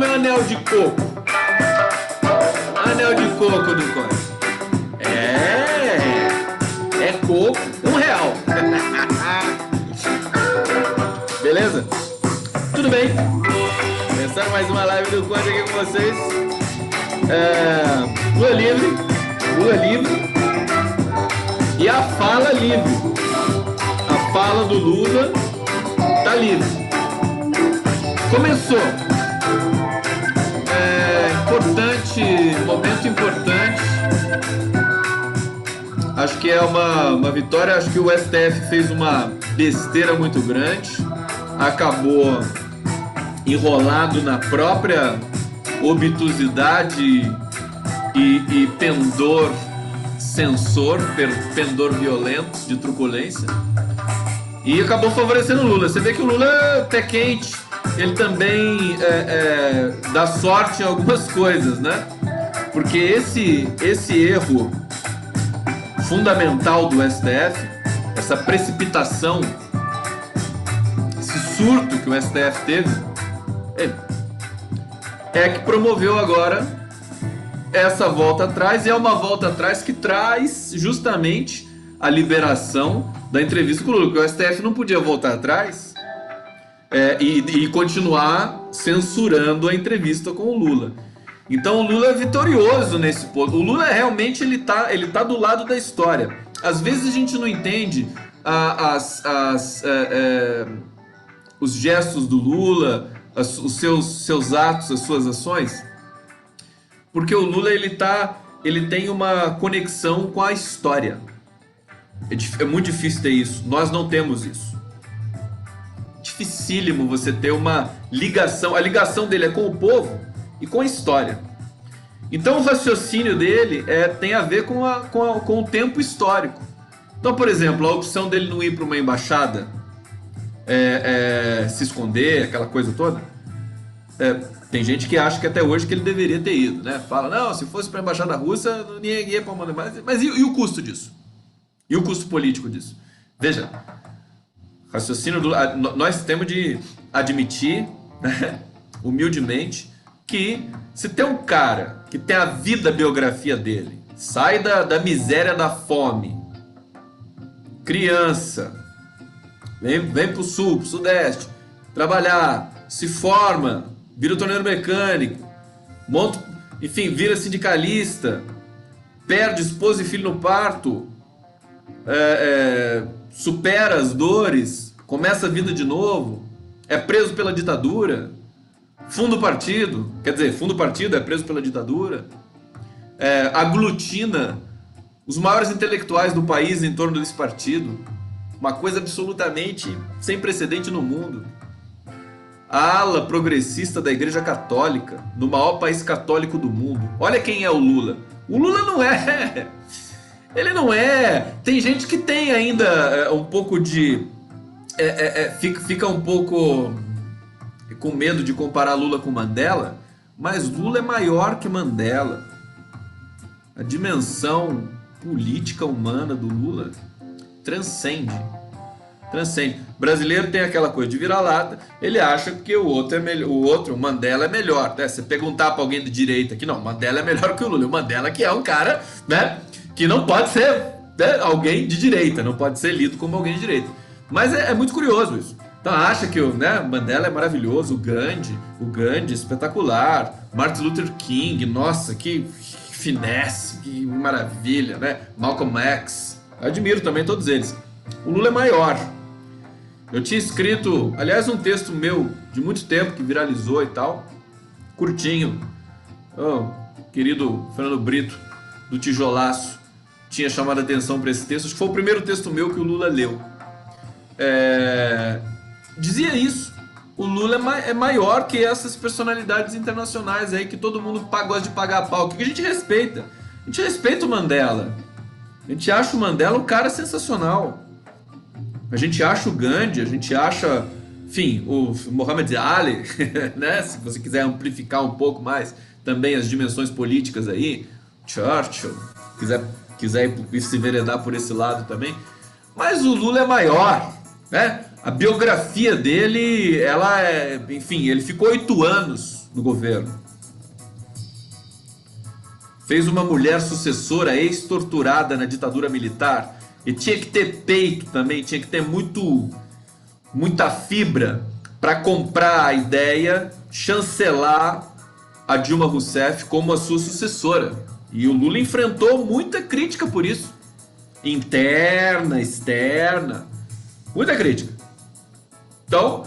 meu anel de coco. Anel de coco do Corte. É coco, R$ 1. Beleza? Tudo bem? Começando mais uma live do Conde aqui com vocês. Lula livre e a fala livre. A fala do Lula tá livre. Começou. Momento importante. Acho que é uma vitória. Acho que o STF fez uma besteira muito grande. Acabou enrolado na própria obtusidade e pendor censor, pendor violento de truculência, e acabou favorecendo o Lula. Você vê que o Lula é pé quente, ele também dá sorte em algumas coisas, né? Porque esse erro fundamental do STF, essa precipitação, esse surto que o STF teve, é que promoveu agora essa volta atrás, e é uma volta atrás que traz justamente a liberação da entrevista com o Lula, porque o STF não podia voltar atrás e continuar censurando a entrevista com o Lula. Então o Lula é vitorioso nesse ponto. O Lula realmente ele tá do lado da história. Às vezes a gente não entende os gestos do Lula, os seus atos, as suas ações, porque o Lula ele tem uma conexão com a história. É muito difícil ter isso. Nós não temos isso. Dificílimo você ter uma ligação. A ligação dele é com o povo e com a história. Então o raciocínio dele tem a ver com o tempo histórico. Então, por exemplo, a opção dele não ir para uma embaixada, se esconder, aquela coisa toda, tem gente que acha que até hoje que ele deveria ter ido, né? Fala, não, se fosse para a embaixada russa, ninguém ia para mandar mais. Mas e o custo disso? E o custo político disso? Veja, raciocínio nós temos de admitir, né, humildemente, que se tem um cara que tem a vida, a biografia dele, sai da miséria da fome, criança, vem pro sul, pro sudeste, trabalhar, se forma, vira torneiro mecânico, enfim, vira sindicalista, perde esposa e filho no parto, supera as dores, começa a vida de novo, é preso pela ditadura, funda o partido, funda o partido, é preso pela ditadura, aglutina os maiores intelectuais do país em torno desse partido, uma coisa absolutamente sem precedente no mundo. A ala progressista da Igreja Católica, no maior país católico do mundo. Olha quem é o Lula. O Lula não é... Ele não é... Tem gente que tem ainda um pouco de... fica um pouco com medo de comparar Lula com Mandela, mas Lula é maior que Mandela. A dimensão política humana do Lula transcende. O brasileiro tem aquela coisa de vira-lata, ele acha que o outro é melhor, o Mandela é melhor, né? Você perguntar para alguém de direita que não, Mandela é melhor que o Lula. O Mandela que é um cara, né, que não pode ser, né, alguém de direita, não pode ser lido como alguém de direita. Mas é muito curioso isso. Então acha que o Mandela é maravilhoso, o Gandhi espetacular, Martin Luther King, nossa, que finesse, que maravilha, né? Malcolm X, eu admiro também todos eles. O Lula é maior. Eu tinha escrito, aliás, um texto meu de muito tempo que viralizou e tal, curtinho. Querido Fernando Brito, do Tijolaço, tinha chamado a atenção para esse texto. Acho que foi o primeiro texto meu que o Lula leu. Dizia isso. O Lula é maior que essas personalidades internacionais aí que todo mundo gosta de pagar pau. Que a gente respeita. A gente respeita o Mandela. A gente acha o Mandela um cara sensacional. A gente acha o Gandhi, a gente acha, enfim, o Muhammad Ali, né? Se você quiser amplificar um pouco mais também as dimensões políticas aí, Churchill, quiser se enveredar por esse lado também. Mas o Lula é maior, né? A biografia dele, enfim, ele ficou 8 anos no governo. Fez uma mulher sucessora ex-torturada na ditadura militar. E tinha que ter peito também, tinha que ter muita fibra para comprar a ideia, chancelar a Dilma Rousseff como a sua sucessora. E o Lula enfrentou muita crítica por isso. Interna, externa, muita crítica. Então,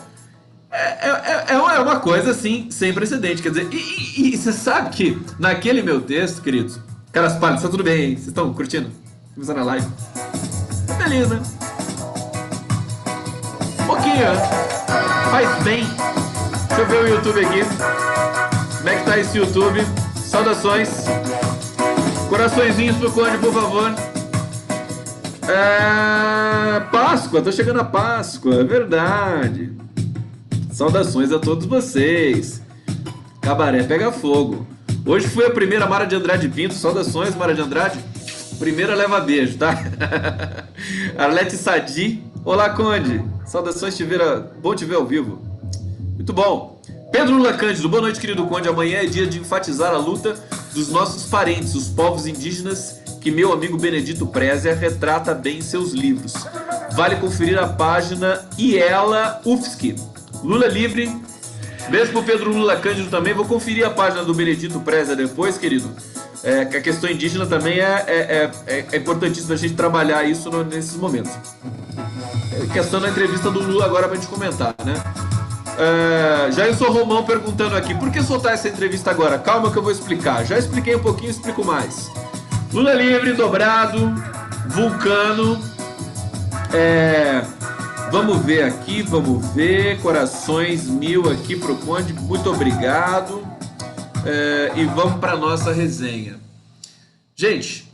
é uma coisa assim, sem precedente. Quer dizer, e você sabe que naquele meu texto, queridos, caras pálidos, tá tudo bem, hein? Vocês estão curtindo? Começando a live. Feliz, né? Um pouquinho, né? Faz bem. Deixa eu ver o YouTube aqui. Como é que tá esse YouTube? Saudações. Coraçõezinhos pro Conde, por favor. Páscoa, tô chegando a Páscoa, é verdade. Saudações a todos vocês. Cabaré pega fogo. Hoje foi a primeira Mara de Andrade Pinto. Saudações, Mara de Andrade. Primeira leva beijo, tá? Arlete Sadi. Olá, Conde. Saudações, bom te ver ao vivo. Muito bom. Pedro Lula Cândido. Boa noite, querido Conde. Amanhã é dia de enfatizar a luta dos nossos parentes, os povos indígenas, que meu amigo Benedito Prezia retrata bem em seus livros. Vale conferir a página Iela UFSC. Lula livre. Beijo pro Pedro Lula Cândido também. Vou conferir a página do Benedito Prezia depois, querido. Que a questão indígena também é importantíssimo a gente trabalhar isso nesses momentos. Questão da entrevista do Lula agora pra gente comentar, né? Jailson Romão perguntando aqui, por que soltar essa entrevista agora? Calma que eu vou explicar. Já expliquei um pouquinho, explico mais. Lula livre, dobrado, Vulcano. Vamos ver aqui, vamos ver. Corações 1000 aqui pro Conde, muito obrigado. E vamos para nossa resenha. Gente,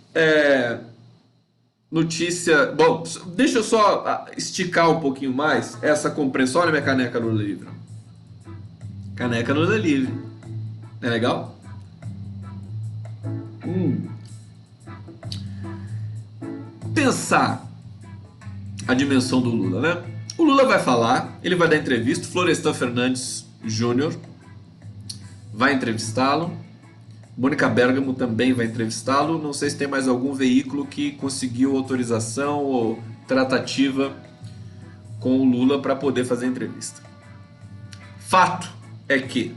notícia... Bom, deixa eu só esticar um pouquinho mais essa compreensão. Olha minha caneca Lula livre. Caneca Lula livre. É legal? Pensar a dimensão do Lula, né? O Lula vai falar, ele vai dar entrevista, Florestan Fernandes Jr. vai entrevistá-lo, Mônica Bergamo também vai entrevistá-lo. Não sei se tem mais algum veículo que conseguiu autorização ou tratativa com o Lula para poder fazer a entrevista. Fato é que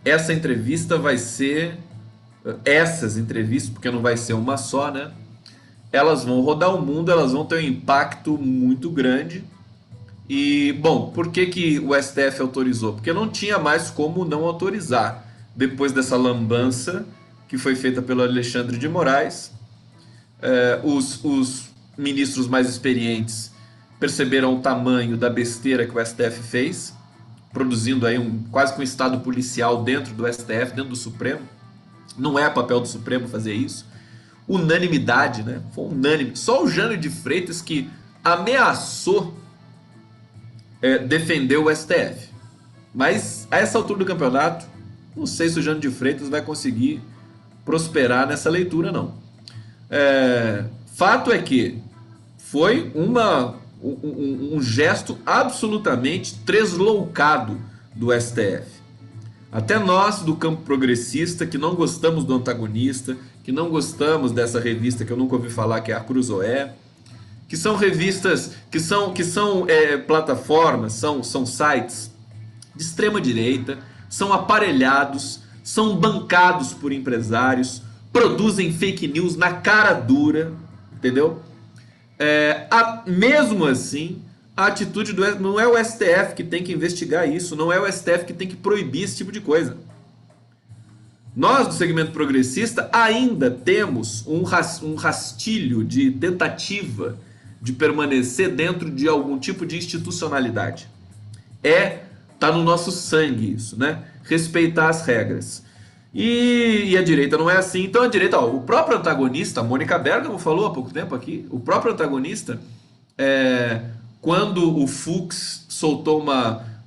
essa entrevista vai ser... Essas entrevistas, porque não vai ser uma só, né? Elas vão rodar o mundo, elas vão ter um impacto muito grande. E, bom, por que o STF autorizou? Porque não tinha mais como não autorizar. Depois dessa lambança que foi feita pelo Alexandre de Moraes, os ministros mais experientes perceberam o tamanho da besteira que o STF fez, produzindo aí quase que um estado policial dentro do STF, dentro do Supremo. Não é papel do Supremo fazer isso. Unanimidade, né? Foi unânime. Só o Jânio de Freitas que ameaçou defender o STF. Mas a essa altura do campeonato, não sei se o Jânio de Freitas vai conseguir prosperar nessa leitura, não. Fato é que foi um gesto absolutamente tresloucado do STF. Até nós do campo progressista, que não gostamos do antagonista, que não gostamos dessa revista que eu nunca ouvi falar, que é a Cruzoé, que são revistas, que são plataformas, são sites de extrema direita, são aparelhados, são bancados por empresários, produzem fake news na cara dura, entendeu? Mesmo assim, a atitude não é o STF que tem que investigar isso, não é o STF que tem que proibir esse tipo de coisa. Nós, do segmento progressista, ainda temos um rastilho de tentativa de permanecer dentro de algum tipo de institucionalidade. Tá no nosso sangue isso, né? Respeitar as regras. E a direita não é assim. Então a direita, o próprio antagonista, a Mônica Bergamo falou há pouco tempo aqui, o próprio antagonista, quando o Fux soltou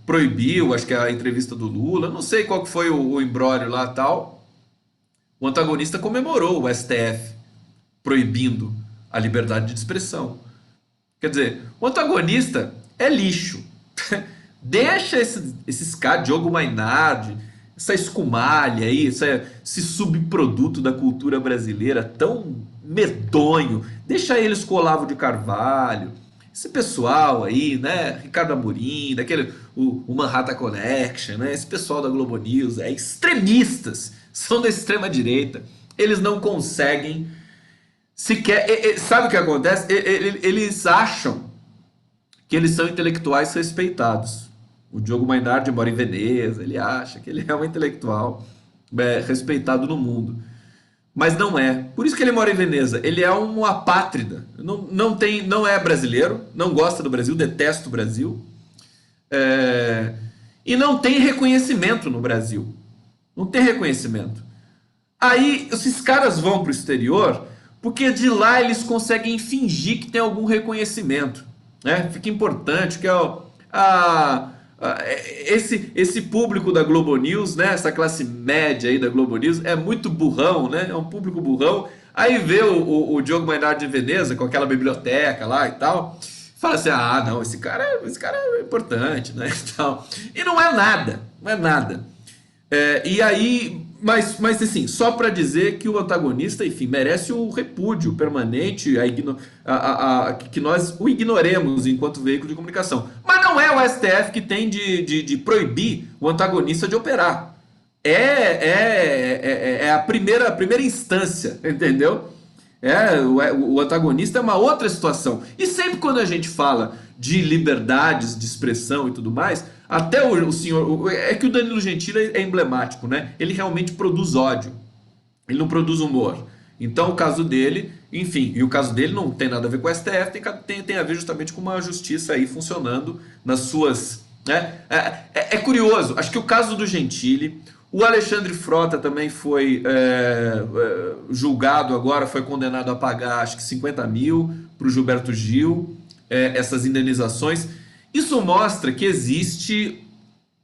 proibiu, acho que a entrevista do Lula, não sei qual que foi o imbróglio lá e tal, o antagonista comemorou o STF proibindo a liberdade de expressão. Quer dizer, o antagonista é lixo. Deixa esses caras, Diogo Mainardi, essa escumalha aí, esse subproduto da cultura brasileira tão medonho. Deixa eles com o Olavo de Carvalho, esse pessoal aí, né? Ricardo Amorim, o Manhattan Connection, né? Esse pessoal da Globo News, extremistas, são da extrema direita. Eles não conseguem sequer. Sabe o que acontece? Eles acham que eles são intelectuais respeitados. O Diogo Mainardi mora em Veneza, ele acha que ele é um intelectual respeitado no mundo. Mas não é. Por isso que ele mora em Veneza. Ele é um apátrida. Não é brasileiro, não gosta do Brasil, detesta o Brasil. E não tem reconhecimento no Brasil. Não tem reconhecimento. Aí esses caras vão para o exterior porque de lá eles conseguem fingir que tem algum reconhecimento, né? Fica importante que esse público da Globo News, né? Essa classe média aí da Globo News é muito burrão, né? É um público burrão. Aí vê o Diogo Mainardi de Veneza com aquela biblioteca lá e tal, fala assim: ah, não, esse cara é importante, né? E não é nada, não é nada. E aí, mas assim, só para dizer que o antagonista, enfim, merece o repúdio permanente, que nós o ignoremos enquanto veículo de comunicação. Mas não é o STF que tem de proibir o antagonista de operar. É a primeira instância, entendeu? O antagonista é uma outra situação. E sempre quando a gente fala de liberdades de expressão e tudo mais, até o senhor. É que o Danilo Gentili é emblemático, né? Ele realmente produz ódio. Ele não produz humor. Então o caso dele, enfim, e o caso dele não tem nada a ver com o STF, tem a ver justamente com uma justiça aí funcionando nas suas. Né? É curioso, acho que o caso do Gentili. O Alexandre Frota também foi julgado agora, foi condenado a pagar acho que 50 mil para o Gilberto Gil, essas indenizações. Isso mostra que existe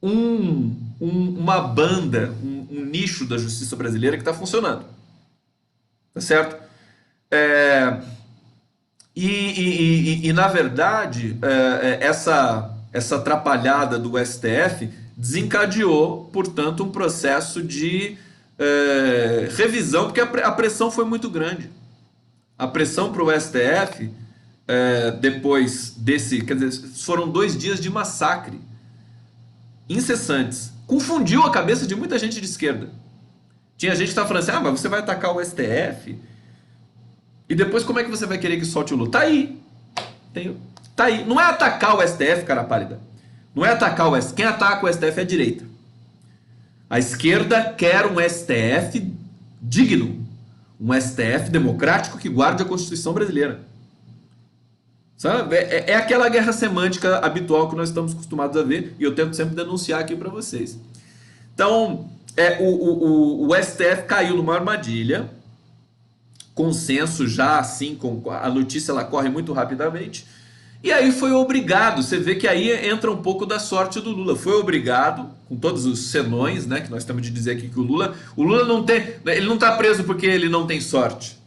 uma banda, um nicho da justiça brasileira que está funcionando. Tá certo? Na verdade, essa atrapalhada do STF desencadeou, portanto, um processo de revisão, porque a pressão foi muito grande. A pressão para o STF, depois desse... Quer dizer, foram 2 dias de massacre incessantes. Confundiu a cabeça de muita gente de esquerda. Tinha gente que estava falando assim: mas você vai atacar o STF? E depois como é que você vai querer que solte o Lula? Tá aí. Tá aí. Não é atacar o STF, cara pálida. Não é atacar o STF. Quem ataca o STF é a direita. A esquerda quer um STF digno. Um STF democrático que guarde a Constituição brasileira. Sabe? É aquela guerra semântica habitual que nós estamos acostumados a ver. E eu tento sempre denunciar aqui para vocês. Então, o STF caiu numa armadilha. Consenso já, assim, a notícia ela corre muito rapidamente. E aí foi obrigado, você vê que aí entra um pouco da sorte do Lula. Foi obrigado, com todos os senões, né, que nós temos de dizer aqui que o Lula não tem, ele não está preso porque ele não tem sorte.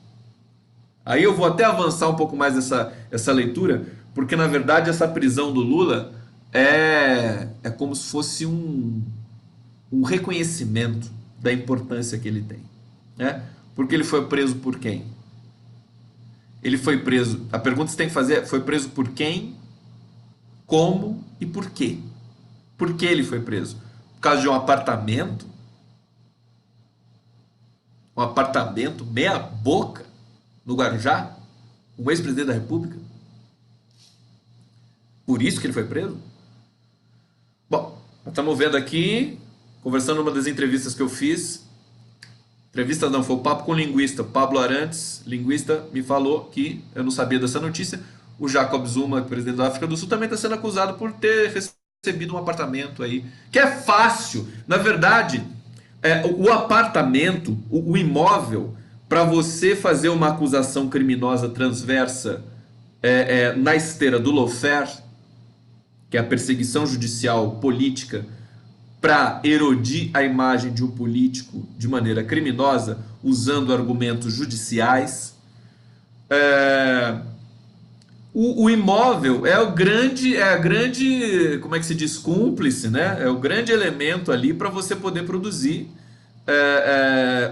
Aí eu vou até avançar um pouco mais essa leitura, porque na verdade essa prisão do Lula é como se fosse um reconhecimento da importância que ele tem, né? Porque ele foi preso por quem? Ele foi preso. A pergunta que você tem que fazer é: foi preso por quem, como e por quê? Por que ele foi preso? Por causa de um apartamento? Um apartamento meia boca no Guarujá? Um ex-presidente da República? Por isso que ele foi preso? Bom, nós estamos vendo aqui, conversando numa das entrevistas que eu fiz. Entrevista não, foi o papo com o linguista Pablo Arantes, linguista, me falou que, eu não sabia dessa notícia, o Jacob Zuma, presidente da África do Sul, também está sendo acusado por ter recebido um apartamento aí, que é fácil. Na verdade, o apartamento, o imóvel, para você fazer uma acusação criminosa transversa na esteira do lawfare, que é a perseguição judicial política, para erodir a imagem de um político de maneira criminosa, usando argumentos judiciais. O imóvel é a grande, como é que se diz, cúmplice, né? É o grande elemento ali para você poder produzir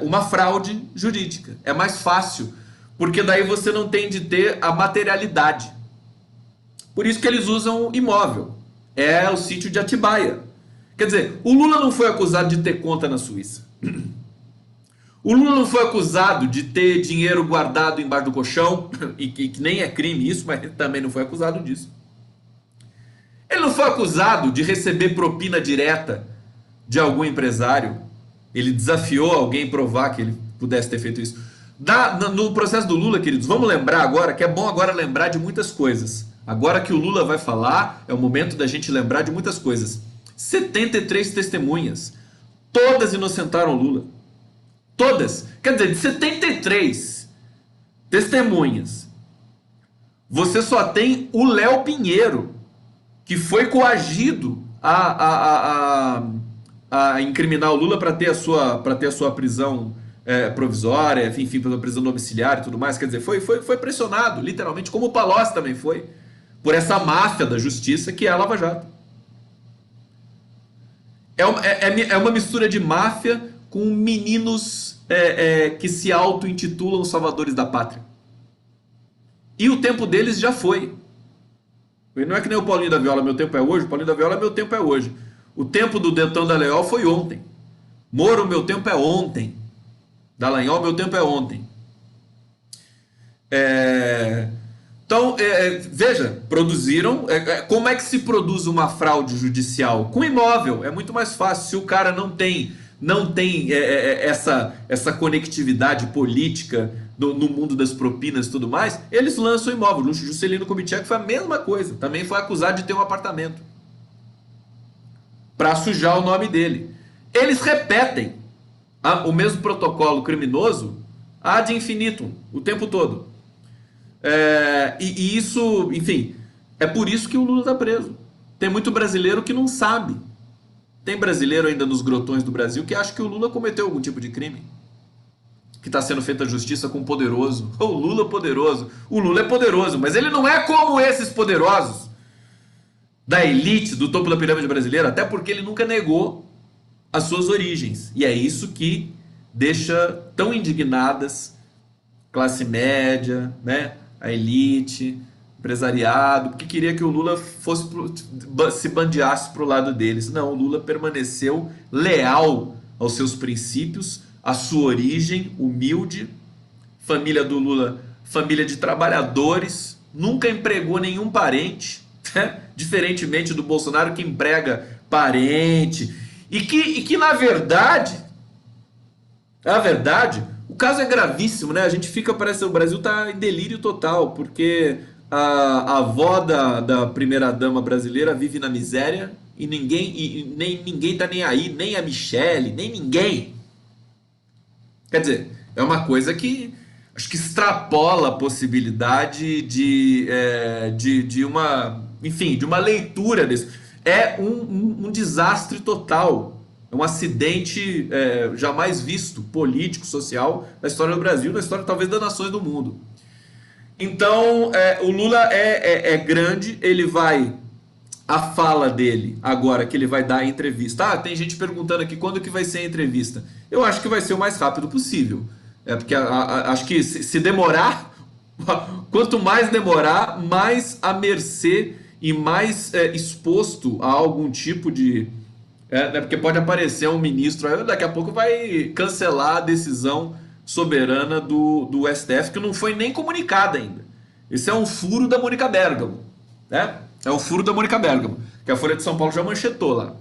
uma fraude jurídica. É mais fácil, porque daí você não tem de ter a materialidade. Por isso que eles usam imóvel. É o sítio de Atibaia. Quer dizer, o Lula não foi acusado de ter conta na Suíça. O Lula não foi acusado de ter dinheiro guardado embaixo do colchão, e que nem é crime isso, mas ele também não foi acusado disso. Ele não foi acusado de receber propina direta de algum empresário. Ele desafiou alguém a provar que ele pudesse ter feito isso. No processo do Lula, queridos, vamos lembrar agora, que é bom agora lembrar de muitas coisas. Agora que o Lula vai falar, é o momento da gente lembrar de muitas coisas. 73 testemunhas, todas inocentaram o Lula. Todas. Quer dizer, de 73 testemunhas, você só tem o Léo Pinheiro, que foi coagido a incriminar o Lula para ter a sua prisão provisória, enfim, pela prisão domiciliar e tudo mais. Quer dizer, foi pressionado, literalmente, como o Palocci também foi, por essa máfia da justiça que é a Lava Jato. É uma mistura de máfia com meninos que se auto-intitulam salvadores da pátria. E o tempo deles já foi. Não é que nem o Paulinho da Viola, meu tempo é hoje. O Paulinho da Viola, meu tempo é hoje. O tempo do Deltan Dallagnol foi ontem. Moro, meu tempo é ontem. Dallagnol, meu tempo é ontem. Então, veja, produziram. Como é que se produz uma fraude judicial? Com imóvel. É muito mais fácil. Se o cara não tem essa conectividade política no mundo das propinas e tudo mais, eles lançam o imóvel. O Juscelino Kubitschek foi a mesma coisa. Também foi acusado de ter um apartamento para sujar o nome dele. Eles repetem o mesmo protocolo criminoso ad infinitum, o tempo todo. E isso, enfim, é por isso que o Lula está preso. Tem muito brasileiro que não sabe. Tem brasileiro ainda nos grotões do Brasil que acha que o Lula cometeu algum tipo de crime. Que está sendo feita justiça com o poderoso. O Lula poderoso. O Lula é poderoso, mas ele não é como esses poderosos da elite, do topo da pirâmide brasileira, até porque ele nunca negou as suas origens. E é isso que deixa tão indignadas classe média, né, a elite, empresariado, porque queria que o Lula se bandeasse para o lado deles. Não, o Lula permaneceu leal aos seus princípios, à sua origem humilde. Família do Lula, família de trabalhadores, nunca empregou nenhum parente, né? Diferentemente do Bolsonaro, que emprega parente, e que na verdade, o caso é gravíssimo, né? A gente fica, parece que o Brasil está em delírio total, porque a avó da primeira-dama brasileira vive na miséria e nem ninguém tá nem aí, nem a Michelle, nem ninguém. Quer dizer, é uma coisa que acho que extrapola a possibilidade de uma, enfim, de uma leitura desse. É um desastre total. É um acidente jamais visto, político, social, na história do Brasil, na história talvez das nações do mundo. Então, o Lula é grande, ele vai... A fala dele, agora que ele vai dar a entrevista. Tem gente perguntando aqui quando que vai ser a entrevista. Eu acho que vai ser o mais rápido possível. Porque acho que se demorar, quanto mais demorar, mais à mercê e mais exposto a algum tipo de... porque pode aparecer um ministro, daqui a pouco vai cancelar a decisão soberana do STF, que não foi nem comunicada ainda. Esse é um furo da Mônica Bergamo, né? É um furo da Mônica Bergamo, que a Folha de São Paulo já manchetou lá.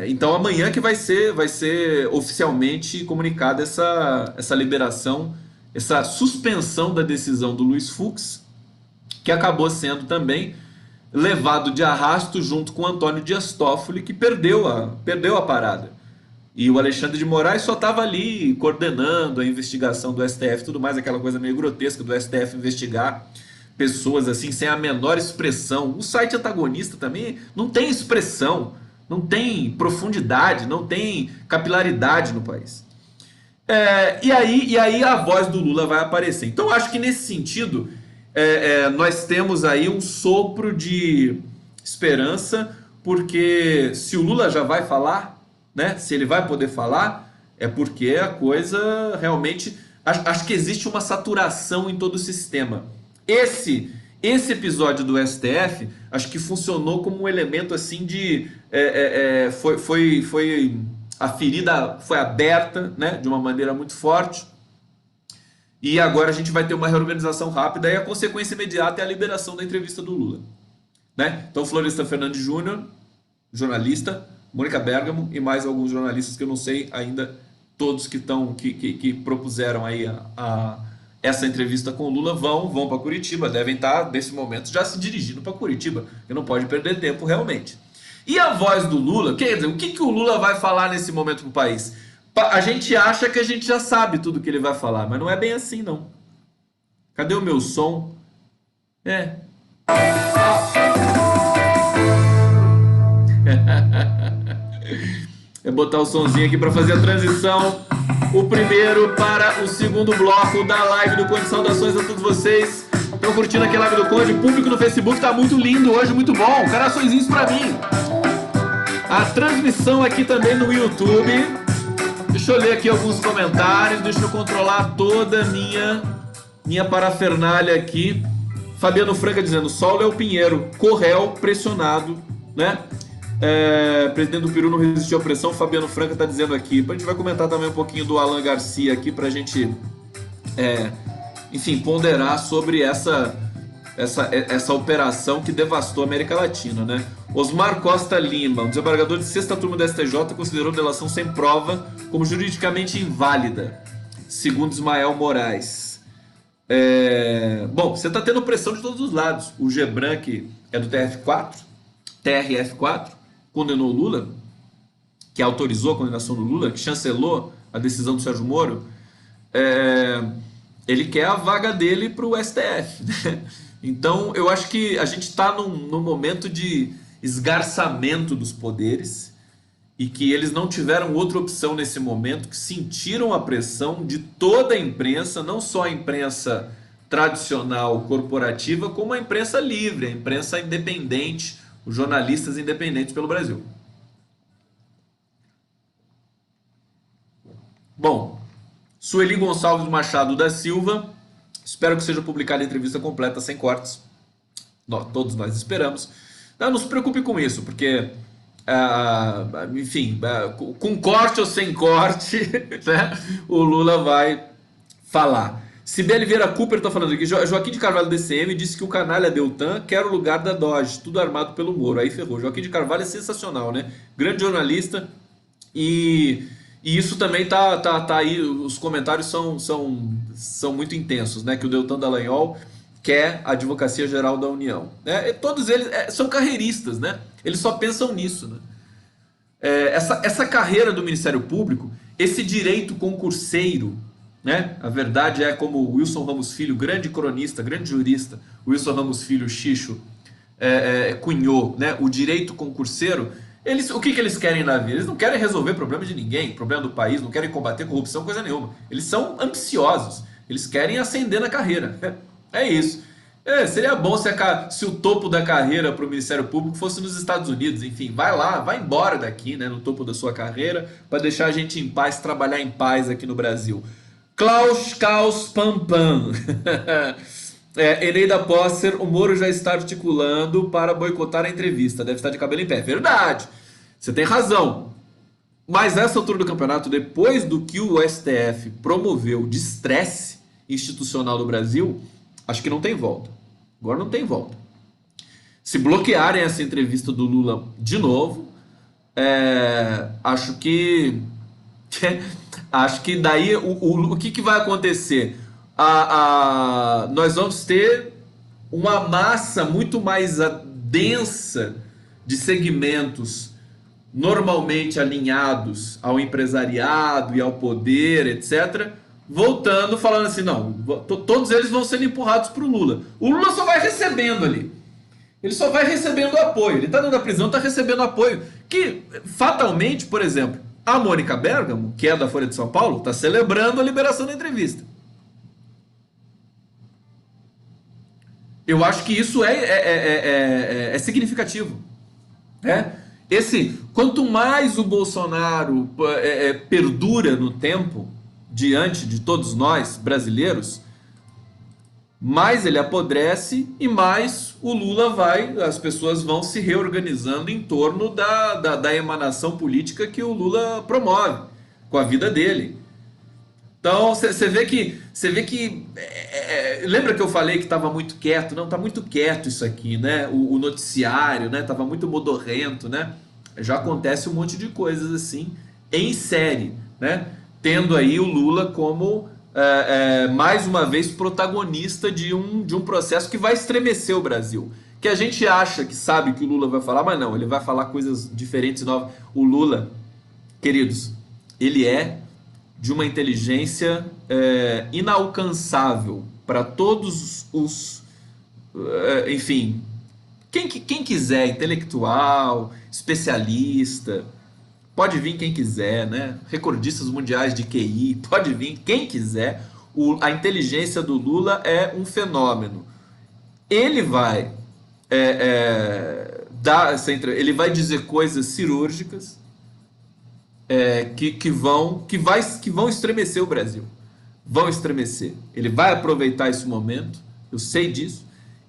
Então amanhã que vai ser oficialmente comunicada essa liberação, essa suspensão da decisão do Luiz Fux, que acabou sendo também levado de arrasto junto com Antônio Dias Toffoli, que perdeu a parada. E o Alexandre de Moraes só estava ali coordenando a investigação do STF e tudo mais, aquela coisa meio grotesca do STF investigar pessoas assim sem a menor expressão. O site antagonista também não tem expressão, não tem profundidade, não tem capilaridade no país. E aí a voz do Lula vai aparecer. Então acho que nesse sentido nós temos aí um sopro de esperança, porque se o Lula já vai falar, né? Se ele vai poder falar, é porque a coisa realmente... Acho que existe uma saturação em todo o sistema. Esse episódio do STF, acho que funcionou como um elemento assim de... a ferida foi aberta, né? De uma maneira muito forte. E agora a gente vai ter uma reorganização rápida e a consequência imediata é a liberação da entrevista do Lula, né? Então, Florestan Fernandes Júnior, jornalista, Mônica Bergamo e mais alguns jornalistas que eu não sei ainda todos que propuseram aí essa entrevista com o Lula vão para Curitiba, devem estar nesse momento já se dirigindo para Curitiba, que não pode perder tempo realmente. E a voz do Lula, quer dizer, o que o Lula vai falar nesse momento para o país? A gente acha que a gente já sabe tudo que ele vai falar, mas não é bem assim, não. Cadê o meu som? É botar o sonzinho aqui para fazer a transição. O primeiro para o segundo bloco da live do Conde. Saudações a todos vocês. Estão curtindo aqui a live do Conde? O público no Facebook tá muito lindo hoje, muito bom. Coraçõezinhos para mim. A transmissão aqui também no YouTube. Deixa eu ler aqui alguns comentários, deixa eu controlar toda a minha parafernália aqui. Fabiano Franca dizendo, Sol Léo Pinheiro, Corréu pressionado, né? Presidente do Peru não resistiu à pressão, Fabiano Franca está dizendo aqui. A gente vai comentar também um pouquinho do Alan Garcia aqui pra gente, enfim, ponderar sobre essa operação que devastou a América Latina, né? Osmar Costa Lima, o desembargador de sexta turma da STJ, considerou delação sem prova como juridicamente inválida, segundo Ismael Moraes. Bom, você está tendo pressão de todos os lados. O Gebran, que é do TRF4, condenou o Lula, que autorizou a condenação do Lula, que chancelou a decisão do Sérgio Moro. Ele quer a vaga dele para o STF, né? Então, eu acho que a gente está num momento de esgarçamento dos poderes e que eles não tiveram outra opção nesse momento, que sentiram a pressão de toda a imprensa, não só a imprensa tradicional corporativa, como a imprensa livre, a imprensa independente, os jornalistas independentes pelo Brasil. Bom, Sueli Gonçalves Machado da Silva, espero que seja publicada a entrevista completa, sem cortes. Todos nós esperamos. Não se preocupe com isso, porque, enfim, com corte ou sem corte, né, o Lula vai falar. Cibele Vieira Cooper está falando aqui. Joaquim de Carvalho DCM disse que o canalha Deltan quer o lugar da Doge, tudo armado pelo Moro. Aí ferrou. Joaquim de Carvalho é sensacional, né? Grande jornalista. E isso também tá aí. Os comentários são muito intensos, né? Que o Deltan Dallagnol quer a Advocacia Geral da União, né? E todos eles são carreiristas, né? Eles só pensam nisso, né? Essa carreira do Ministério Público, esse direito concurseiro, né? A verdade é, como o Wilson Ramos Filho, grande cronista, grande jurista, Wilson Ramos Filho Xixo, cunhou, né? O direito concurseiro. O que eles querem na vida? Eles não querem resolver problema de ninguém, problema do país, não querem combater corrupção, coisa nenhuma. Eles são ambiciosos, eles querem ascender na carreira. É isso. Seria bom se o topo da carreira para o Ministério Público fosse nos Estados Unidos. Enfim, vai lá, vai embora daqui, né, no topo da sua carreira, para deixar a gente em paz, trabalhar em paz aqui no Brasil. Klaus Caos Pam Pam. Eneida Posser, o Moro já está articulando para boicotar a entrevista. Deve estar de cabelo em pé. Verdade, você tem razão. Mas nessa altura do campeonato, depois do que o STF promoveu de estresse institucional do Brasil, acho que não tem volta. Agora não tem volta. Se bloquearem essa entrevista do Lula de novo, acho que daí o que vai acontecer? Nós vamos ter uma massa muito mais densa de segmentos normalmente alinhados ao empresariado e ao poder, etc., voltando, falando assim, não, todos eles vão sendo empurrados para o Lula. O Lula só vai recebendo ali. Ele só vai recebendo apoio. Ele está dentro da prisão, está recebendo apoio. Que, fatalmente, por exemplo, a Mônica Bergamo, que é da Folha de São Paulo, está celebrando a liberação da entrevista. Eu acho que isso é significativo. Né? Quanto mais o Bolsonaro perdura no tempo, diante de todos nós brasileiros, mais ele apodrece e mais o Lula as pessoas vão se reorganizando em torno da emanação política que o Lula promove com a vida dele. Então você vê que lembra que eu falei que estava muito quieto? Não, tá muito quieto isso aqui, né? O noticiário, né? Tava muito modorrento, né? Já acontece um monte de coisas assim em série, né? Tendo aí o Lula como mais uma vez protagonista de um processo que vai estremecer o Brasil. Que a gente acha que sabe que o Lula vai falar, mas não, ele vai falar coisas diferentes e novas. O Lula, queridos, ele é de uma inteligência inalcançável para todos enfim, quem quiser, intelectual, especialista, pode vir quem quiser, né? Recordistas mundiais de QI, pode vir quem quiser. A inteligência do Lula é um fenômeno. Ele vai ele vai dizer coisas cirúrgicas que vão estremecer o Brasil. Vão estremecer. Ele vai aproveitar esse momento, eu sei disso,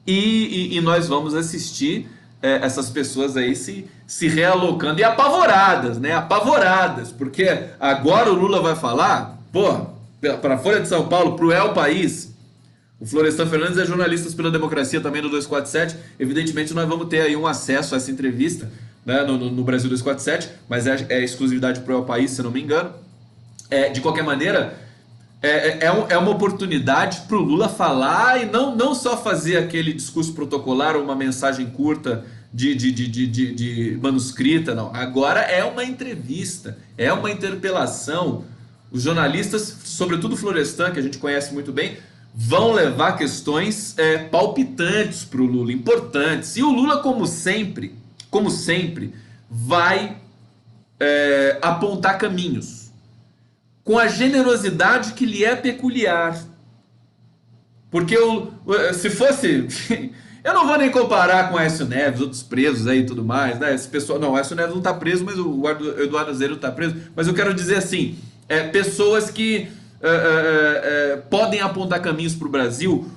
e nós vamos assistir essas pessoas aí se realocando e apavoradas, né? Apavoradas, porque agora o Lula vai falar, porra, para a Folha de São Paulo, para o El País. O Florestan Fernandes é jornalista pela democracia também no 247. Evidentemente nós vamos ter aí um acesso a essa entrevista, né, no Brasil 247, mas é exclusividade para o El País, se não me engano. De qualquer maneira, é uma oportunidade para o Lula falar e não só fazer aquele discurso protocolar ou uma mensagem curta de manuscrita, não. Agora é uma entrevista, é uma interpelação. Os jornalistas, sobretudo o Florestan, que a gente conhece muito bem, vão levar questões palpitantes para o Lula, importantes. E o Lula, como sempre, vai apontar caminhos, com a generosidade que lhe é peculiar. Porque se fosse... Eu não vou nem comparar com o Aécio Neves, outros presos aí e tudo mais, né? Esse pessoal, não, o Aécio Neves não está preso, mas o Eduardo Azevedo está preso. Mas eu quero dizer assim, pessoas que podem apontar caminhos para o Brasil,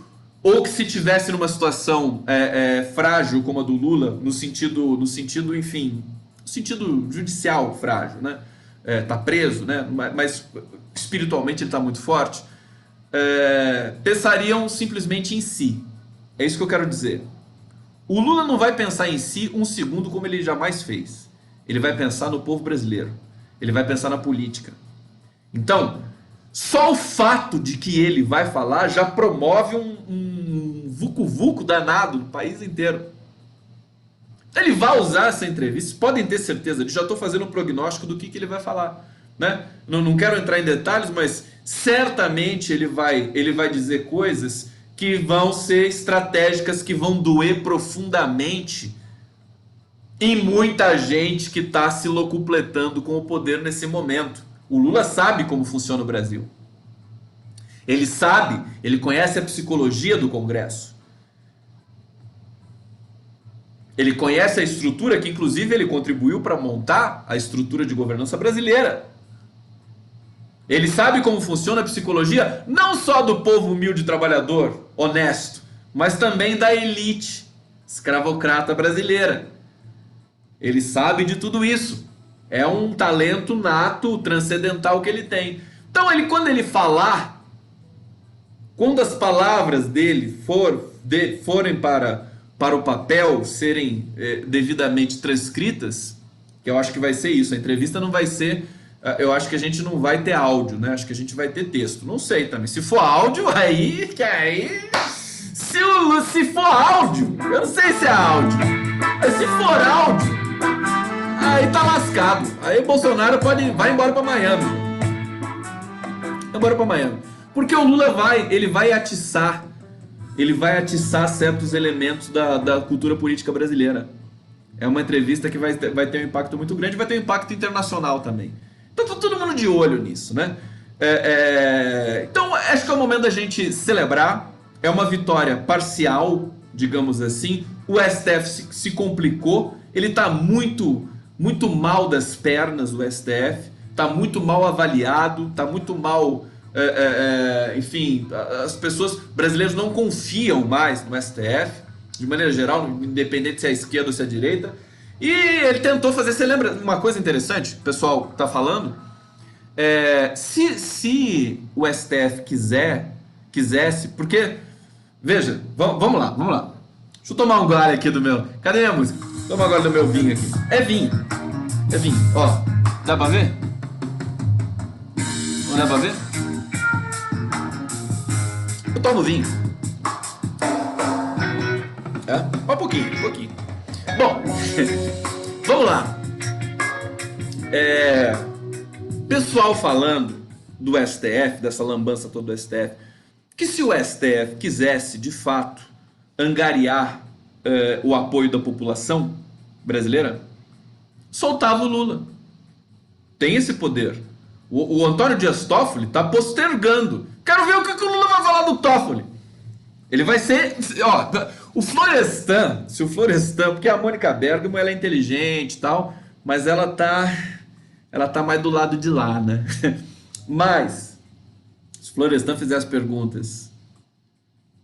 ou que se tivesse numa situação frágil como a do Lula, no sentido, enfim, no sentido judicial frágil, né? Tá preso, né? Mas espiritualmente ele está muito forte, pensariam simplesmente em si. É isso que eu quero dizer. O Lula não vai pensar em si um segundo como ele jamais fez. Ele vai pensar no povo brasileiro. Ele vai pensar na política. Então, só o fato de que ele vai falar já promove um vucu-vucu danado no país inteiro. Ele vai usar essa entrevista, podem ter certeza, já estou fazendo um prognóstico do que ele vai falar, né? Não quero entrar em detalhes, mas certamente ele vai dizer coisas que vão ser estratégicas, que vão doer profundamente em muita gente que está se locupletando com o poder nesse momento. O Lula sabe como funciona o Brasil. Ele sabe, ele conhece a psicologia do Congresso. Ele conhece a estrutura que, inclusive, ele contribuiu para montar a estrutura de governança brasileira. Ele sabe como funciona a psicologia não só do povo humilde trabalhador, honesto, mas também da elite escravocrata brasileira. Ele sabe de tudo isso. É um talento nato, transcendental que ele tem. Então, quando ele falar, quando as palavras dele forem para o papel, serem devidamente transcritas, que eu acho que vai ser isso. A entrevista não vai ser... Eu acho que a gente não vai ter áudio, né? Acho que a gente vai ter texto. Não sei também. Se for áudio, aí... Se for áudio, eu não sei se é áudio. Mas se for áudio, aí tá lascado. Aí o Bolsonaro vai embora pra Miami. Vai embora pra Miami. Porque o Lula vai atiçar certos elementos da cultura política brasileira. É uma entrevista que vai ter um impacto muito grande, vai ter um impacto internacional também. Então tá todo mundo de olho nisso, né? Então acho que é o momento da gente celebrar. É uma vitória parcial, digamos assim. O STF se complicou, ele está muito, muito mal das pernas, o STF, está muito mal avaliado, está muito mal. Enfim, as pessoas brasileiras não confiam mais no STF, de maneira geral, independente se é a esquerda ou se é a direita. E ele tentou fazer. Você lembra uma coisa interessante? O pessoal está falando. Se o STF quisesse, porque, veja, vamos lá. Deixa eu tomar um gole aqui do meu. Cadê minha música? Toma agora do meu vinho aqui. É vinho, ó. Dá pra ver? Não dá pra ver? Eu tomo vinho. Um pouquinho. Bom, vamos lá. Pessoal falando do STF, dessa lambança toda do STF, que se o STF quisesse de fato angariar o apoio da população brasileira, soltava o Lula. Tem esse poder. O Antônio Dias Toffoli está postergando. Quero ver o que o Lula vai falar do Toffoli. Ele vai ser... o Florestan, se o Florestan... Porque a Mônica Bergamo, ela é inteligente e tal, mas ela tá mais do lado de lá, né? Mas, se o Florestan fizer as perguntas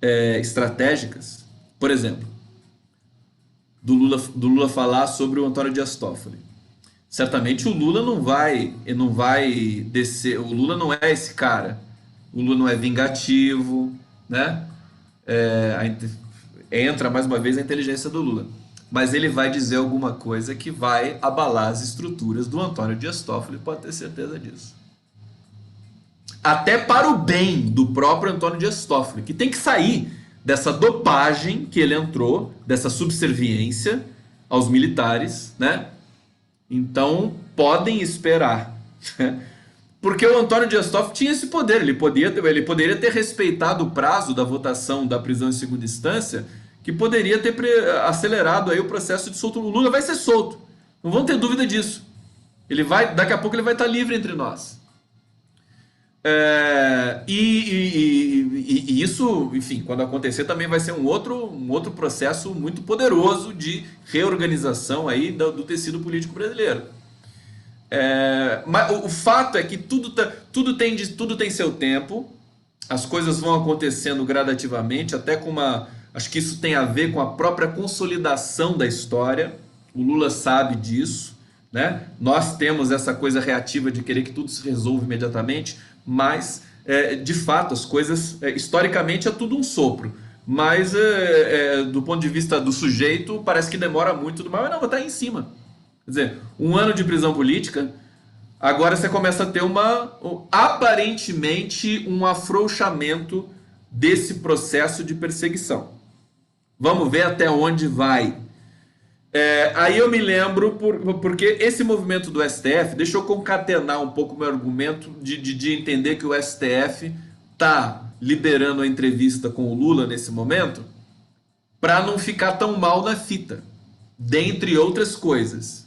estratégicas, por exemplo, do Lula falar sobre o Antônio Dias Toffoli, certamente o Lula não vai descer. O Lula não é esse cara. O Lula não é vingativo, né? Entra mais uma vez a inteligência do Lula. Mas ele vai dizer alguma coisa que vai abalar as estruturas do Antônio Dias Toffoli, pode ter certeza disso. Até para o bem do próprio Antônio Dias Toffoli, que tem que sair dessa dopagem que ele entrou, dessa subserviência aos militares, né? Então, podem esperar. Porque o Antônio Dias Toffoli tinha esse poder, ele poderia ter respeitado o prazo da votação da prisão em segunda instância, que poderia ter acelerado aí o processo de solto. O Lula vai ser solto, não vão ter dúvida disso. Daqui a pouco ele vai estar livre entre nós. E isso, enfim, quando acontecer também vai ser um outro processo muito poderoso de reorganização aí do tecido político brasileiro. Mas o fato é que tudo tem seu tempo, as coisas vão acontecendo gradativamente, até com acho que isso tem a ver com a própria consolidação da história. O Lula sabe disso, né? Nós temos essa coisa reativa de querer que tudo se resolva imediatamente, mas de fato as coisas, historicamente é tudo um sopro, mas do ponto de vista do sujeito parece que demora muito, mas não, está aí em cima. Quer dizer, 1 ano de prisão política, agora você começa a ter aparentemente um afrouxamento desse processo de perseguição. Vamos ver até onde vai. Aí eu me lembro, porque esse movimento do STF, deixa eu concatenar um pouco o meu argumento de entender que o STF está liberando a entrevista com o Lula nesse momento para não ficar tão mal na fita, dentre outras coisas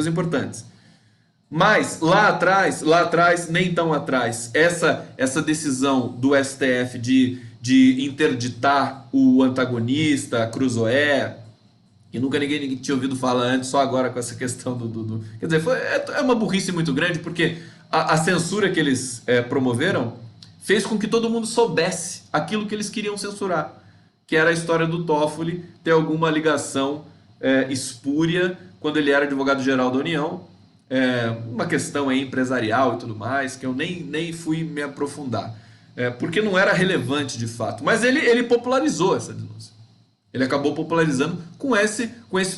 importantes. Mas lá atrás, nem tão atrás, essa decisão do STF de interditar o antagonista, a Cruzoé, que nunca ninguém tinha ouvido falar antes, só agora com essa questão Quer dizer, é uma burrice muito grande, porque a censura que eles promoveram fez com que todo mundo soubesse aquilo que eles queriam censurar, que era a história do Toffoli ter alguma ligação espúria quando ele era advogado-geral da União, uma questão aí empresarial e tudo mais, que eu nem fui me aprofundar, porque não era relevante de fato, mas ele popularizou essa denúncia. Ele acabou popularizando com esse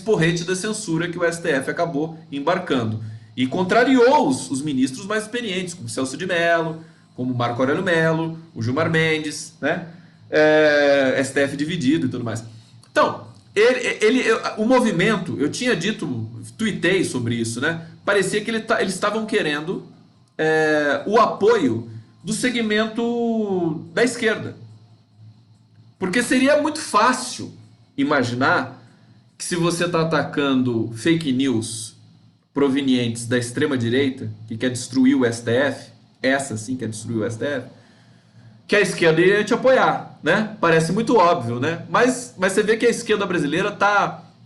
porrete da censura que o STF acabou embarcando. E contrariou os ministros mais experientes, como Celso de Mello, como Marco Aurélio Mello, o Gilmar Mendes, né? STF dividido e tudo mais. Então, o movimento, eu tinha tuitei sobre isso, né? Parecia que eles estavam querendo o apoio do segmento da esquerda. Porque seria muito fácil imaginar que, se você está atacando fake news provenientes da extrema-direita, que quer destruir o STF, essa sim quer destruir o STF, que a esquerda ia te apoiar, né? Parece muito óbvio, né? Mas você vê que a esquerda brasileira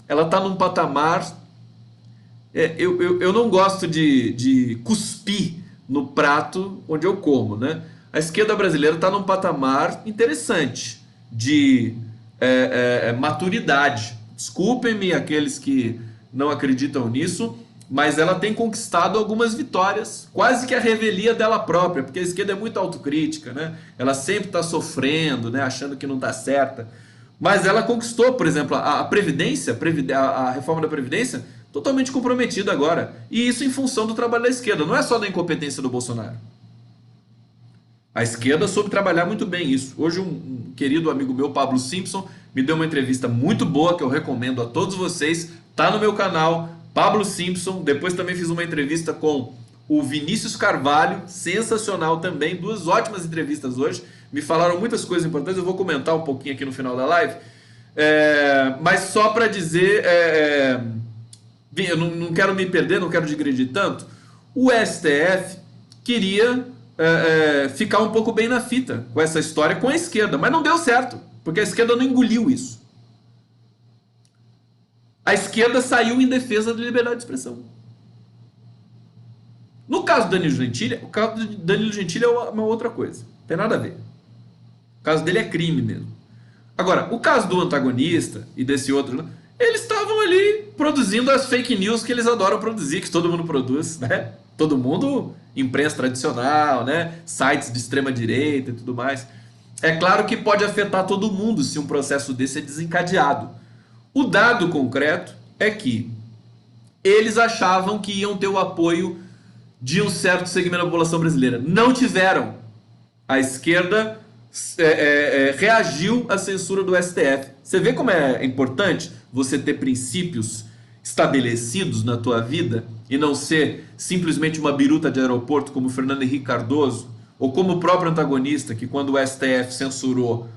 ela tá num patamar. Eu não gosto de cuspir no prato onde eu como, né? A esquerda brasileira está num patamar interessante de maturidade. Desculpem-me aqueles que não acreditam nisso, mas ela tem conquistado algumas vitórias, quase que a revelia dela própria, porque a esquerda é muito autocrítica, né? Ela sempre está sofrendo, né? Achando que não está certa. Mas ela conquistou, por exemplo, a Previdência, a reforma da Previdência, totalmente comprometida agora. E isso em função do trabalho da esquerda, não é só da incompetência do Bolsonaro. A esquerda soube trabalhar muito bem isso. Hoje um querido amigo meu, Pablo Simpson, me deu uma entrevista muito boa que eu recomendo a todos vocês. Tá no meu canal, Pablo Simpson. Depois também fiz uma entrevista com o Vinícius Carvalho, sensacional também. Duas ótimas entrevistas hoje. Me falaram muitas coisas importantes. Eu vou comentar um pouquinho aqui no final da live. Mas só para dizer, eu não quero me perder, não quero digredir tanto. O STF queria ficar um pouco bem na fita com essa história com a esquerda, mas não deu certo, porque a esquerda não engoliu isso. A esquerda saiu em defesa da liberdade de expressão. No caso do Danilo Gentili, o caso do Danilo Gentili é uma outra coisa, não tem nada a ver. O caso dele é crime mesmo. Agora, o caso do antagonista e desse outro, eles estavam ali produzindo as fake news que eles adoram produzir, que todo mundo produz, né? Todo mundo, imprensa tradicional, né? Sites de extrema direita e tudo mais. É claro que pode afetar todo mundo se um processo desse é desencadeado. O dado concreto é que eles achavam que iam ter o apoio de um certo segmento da população brasileira. Não tiveram. A esquerda reagiu à censura do STF. Você vê como é importante você ter princípios estabelecidos na tua vida e não ser simplesmente uma biruta de aeroporto como o Fernando Henrique Cardoso ou como o próprio antagonista que quando o STF censurou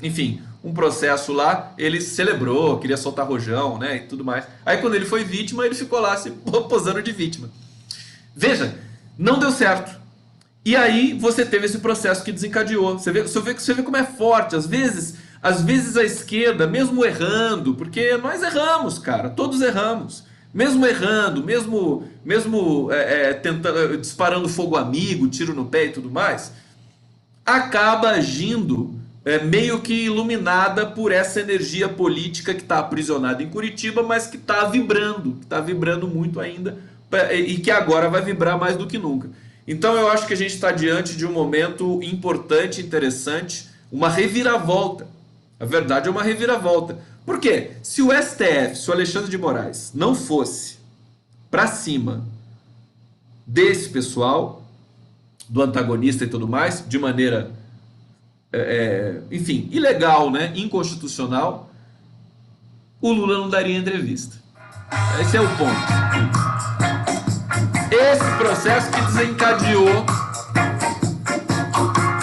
enfim, um processo lá, ele celebrou, queria soltar rojão, né, e tudo mais. Aí quando ele foi vítima, ele ficou lá se posando de vítima. Veja, não deu certo. E aí você teve esse processo que desencadeou. Você vê como é forte. Às vezes a esquerda, mesmo errando, porque nós erramos, cara, todos erramos. Mesmo errando, mesmo tentando, disparando fogo amigo, tiro no pé e tudo mais, acaba agindo meio que iluminada por essa energia política que está aprisionada em Curitiba, mas que está vibrando muito ainda, e que agora vai vibrar mais do que nunca. Então eu acho que a gente está diante de um momento importante, interessante, uma reviravolta. A verdade é uma reviravolta. Por quê? Se o STF, se o Alexandre de Moraes não fosse para cima desse pessoal, do antagonista e tudo mais, de maneira, enfim, ilegal, né? Inconstitucional, o Lula não daria entrevista. Esse é o ponto. Esse processo que desencadeou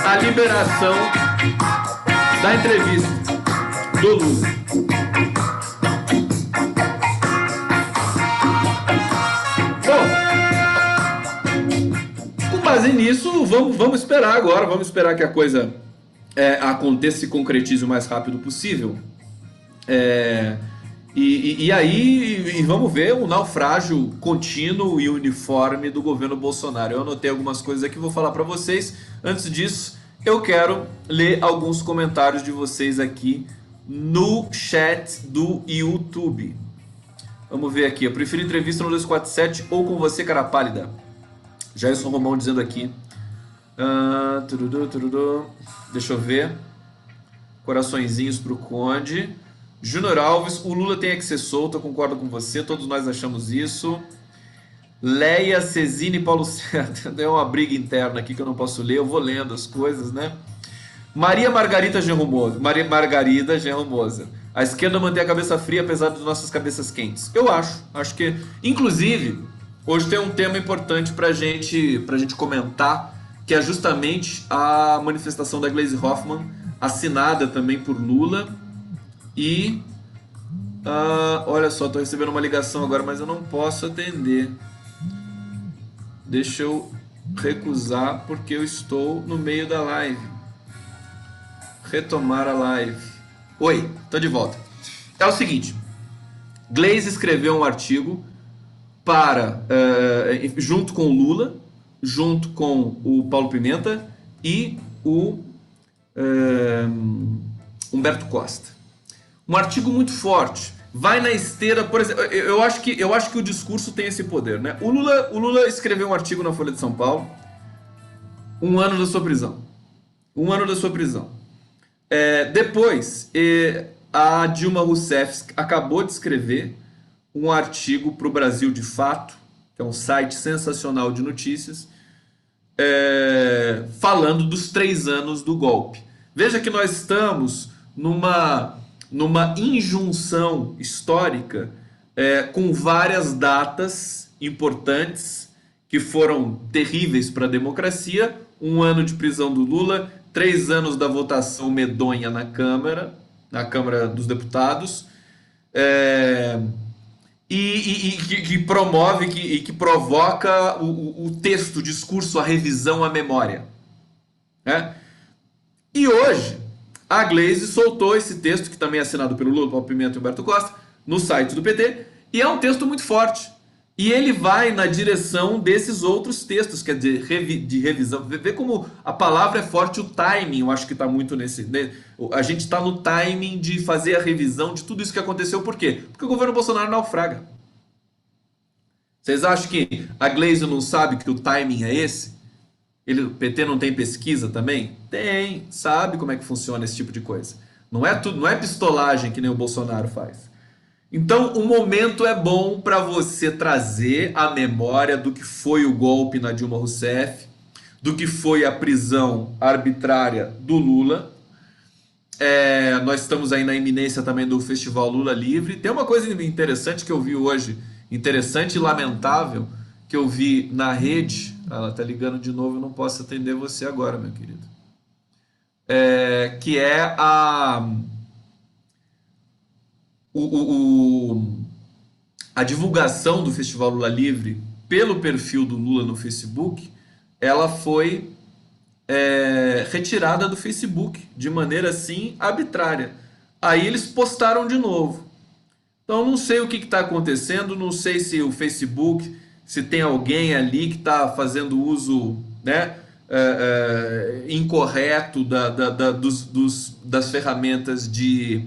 a liberação da entrevista do Lula. Bom, com base nisso, vamos esperar agora, vamos esperar que a coisa aconteça e se concretize o mais rápido possível. E aí vamos ver o naufrágio contínuo e uniforme do governo Bolsonaro. Eu anotei algumas coisas aqui, vou falar para vocês. Antes disso, eu quero ler alguns comentários de vocês aqui no chat do YouTube. Vamos ver aqui. Eu prefiro entrevista no 247 ou com você, cara pálida. Jairson Romão dizendo aqui. Deixa eu ver. Coraçõezinhos pro Conde. Júnior Alves, o Lula tem que ser solto, eu concordo com você, todos nós achamos isso. Leia, Cezine e Paulo César, deu uma briga interna aqui que eu não posso ler, eu vou lendo as coisas, né? Maria Margarida Genromosa. A esquerda mantém a cabeça fria apesar de nossas cabeças quentes. Eu acho que, inclusive, hoje tem um tema importante pra gente comentar, que é justamente a manifestação da Gleisi Hoffmann, assinada também por Lula. E olha só, estou recebendo uma ligação agora, mas eu não posso atender. Deixa eu recusar porque eu estou no meio da live. Retomar a live. Oi, tô de volta. É o seguinte, Glaze escreveu um artigo para, junto com o Lula, junto com o Paulo Pimenta e o Humberto Costa. Um artigo muito forte. Vai na esteira, por exemplo, eu acho que o discurso tem esse poder, né? O Lula escreveu um artigo na Folha de São Paulo, um ano da sua prisão. Um ano da sua prisão. Depois, a Dilma Rousseff acabou de escrever um artigo para o Brasil de Fato, que é um site sensacional de notícias, falando dos 3 anos do golpe. Veja que nós estamos numa injunção histórica com várias datas importantes que foram terríveis para a democracia. 1 ano de prisão do Lula, 3 anos da votação medonha na Câmara dos Deputados, que promove e que provoca o texto, o discurso, a revisão, a memória. Né? E hoje, a Glaze soltou esse texto, que também é assinado pelo Lula, Paulo Pimenta e Humberto Costa, no site do PT, e é um texto muito forte. E ele vai na direção desses outros textos, quer dizer, de revisão. Vê como a palavra é forte, o timing, eu acho que está muito nesse... A gente está no timing de fazer a revisão de tudo isso que aconteceu. Por quê? Porque o governo Bolsonaro naufraga. Vocês acham que a Glaze não sabe que o timing é esse? O PT não tem pesquisa também? Tem, sabe como é que funciona esse tipo de coisa. Não é pistolagem que nem o Bolsonaro faz. Então, o momento é bom para você trazer a memória do que foi o golpe na Dilma Rousseff, do que foi a prisão arbitrária do Lula. Nós estamos aí na iminência também do Festival Lula Livre. Tem uma coisa interessante que eu vi hoje, interessante e lamentável, que eu vi na rede. Ela tá ligando de novo, eu não posso atender você agora, meu querido. Que é a divulgação do Festival Lula Livre pelo perfil do Lula no Facebook. Ela foi retirada do Facebook de maneira assim arbitrária. Aí eles postaram de novo. Então não sei o que está acontecendo, não sei se o Facebook, se tem alguém ali que está fazendo uso, né, incorreto das ferramentas de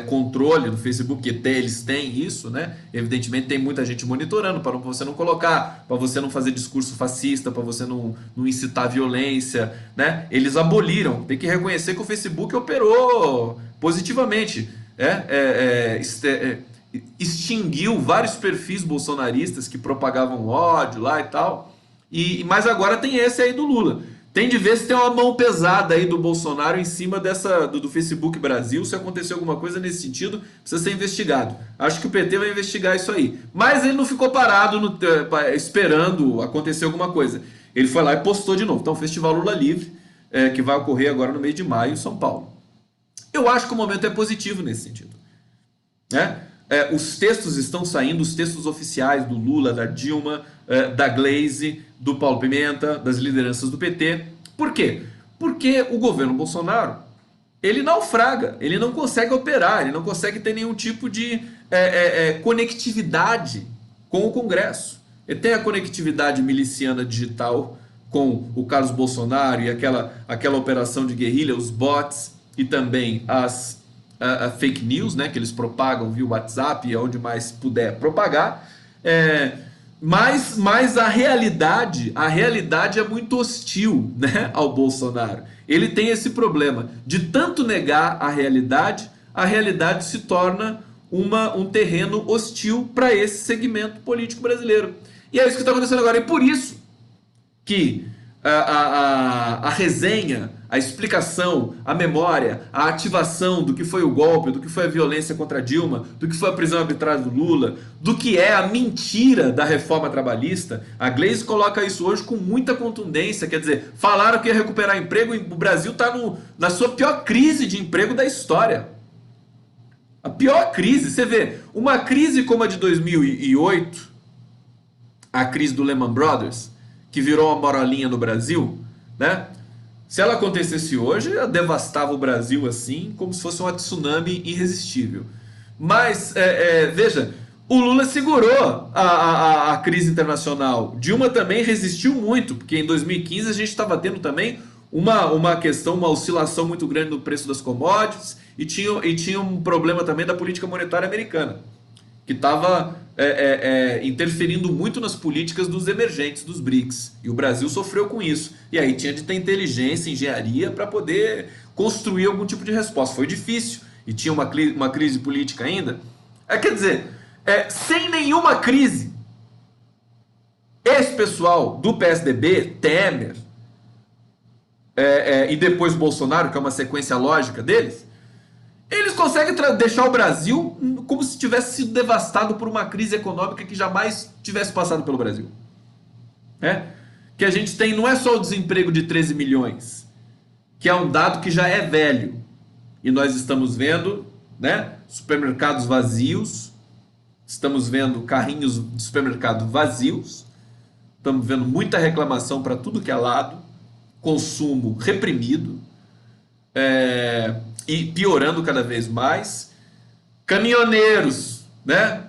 controle do Facebook, que eles têm isso, né? Evidentemente tem muita gente monitorando para você não colocar, para você não fazer discurso fascista, para você não incitar violência, né? Eles aboliram, tem que reconhecer que o Facebook operou positivamente, extinguiu vários perfis bolsonaristas que propagavam ódio lá e tal, mas agora tem esse aí do Lula. Tem de ver se tem uma mão pesada aí do Bolsonaro em cima do Facebook Brasil. Se acontecer alguma coisa nesse sentido, precisa ser investigado. Acho que o PT vai investigar isso aí. Mas ele não ficou parado esperando acontecer alguma coisa. Ele foi lá e postou de novo. Então, o Festival Lula Livre, que vai ocorrer agora no mês de maio em São Paulo. Eu acho que o momento é positivo nesse sentido. Né? Os textos estão saindo, os textos oficiais do Lula, da Dilma, da Glaze, do Paulo Pimenta, das lideranças do PT. Por quê? Porque o governo Bolsonaro, ele naufraga, ele não consegue operar, ele não consegue ter nenhum tipo de conectividade com o Congresso. Ele tem a conectividade miliciana digital com o Carlos Bolsonaro e aquela operação de guerrilha, os bots e também as fake news, né, que eles propagam via WhatsApp e onde mais puder propagar. Mas a realidade é muito hostil, né, ao Bolsonaro. Ele tem esse problema de tanto negar a realidade se torna um terreno hostil para esse segmento político brasileiro. E é isso que está acontecendo agora. E por isso que a resenha, a explicação, a memória, a ativação do que foi o golpe, do que foi a violência contra a Dilma, do que foi a prisão arbitrária do Lula, do que é a mentira da reforma trabalhista, a Glaze coloca isso hoje com muita contundência. Quer dizer, falaram que ia recuperar emprego e o Brasil está na sua pior crise de emprego da história. A pior crise. Você vê, uma crise como a de 2008, a crise do Lehman Brothers, que virou uma marolinha no Brasil, né? Se ela acontecesse hoje, ela devastava o Brasil assim, como se fosse um tsunami irresistível. Mas, veja, o Lula segurou a crise internacional. Dilma também resistiu muito, porque em 2015 a gente estava tendo também uma questão, uma oscilação muito grande no preço das commodities e tinha um problema também da política monetária americana, que estava interferindo muito nas políticas dos emergentes, dos BRICS. E o Brasil sofreu com isso. E aí tinha de ter inteligência, engenharia para poder construir algum tipo de resposta. Foi difícil. E tinha uma crise política ainda. Quer dizer, sem nenhuma crise, esse pessoal do PSDB, Temer, e depois Bolsonaro, que é uma sequência lógica deles, eles conseguem deixar o Brasil como se tivesse sido devastado por uma crise econômica que jamais tivesse passado pelo Brasil. Que a gente tem não é só o desemprego de 13 milhões, que é um dado que já é velho. E nós estamos vendo, né, supermercados vazios, estamos vendo carrinhos de supermercado vazios, estamos vendo muita reclamação para tudo que é lado, consumo reprimido, e piorando cada vez mais. Caminhoneiros, né?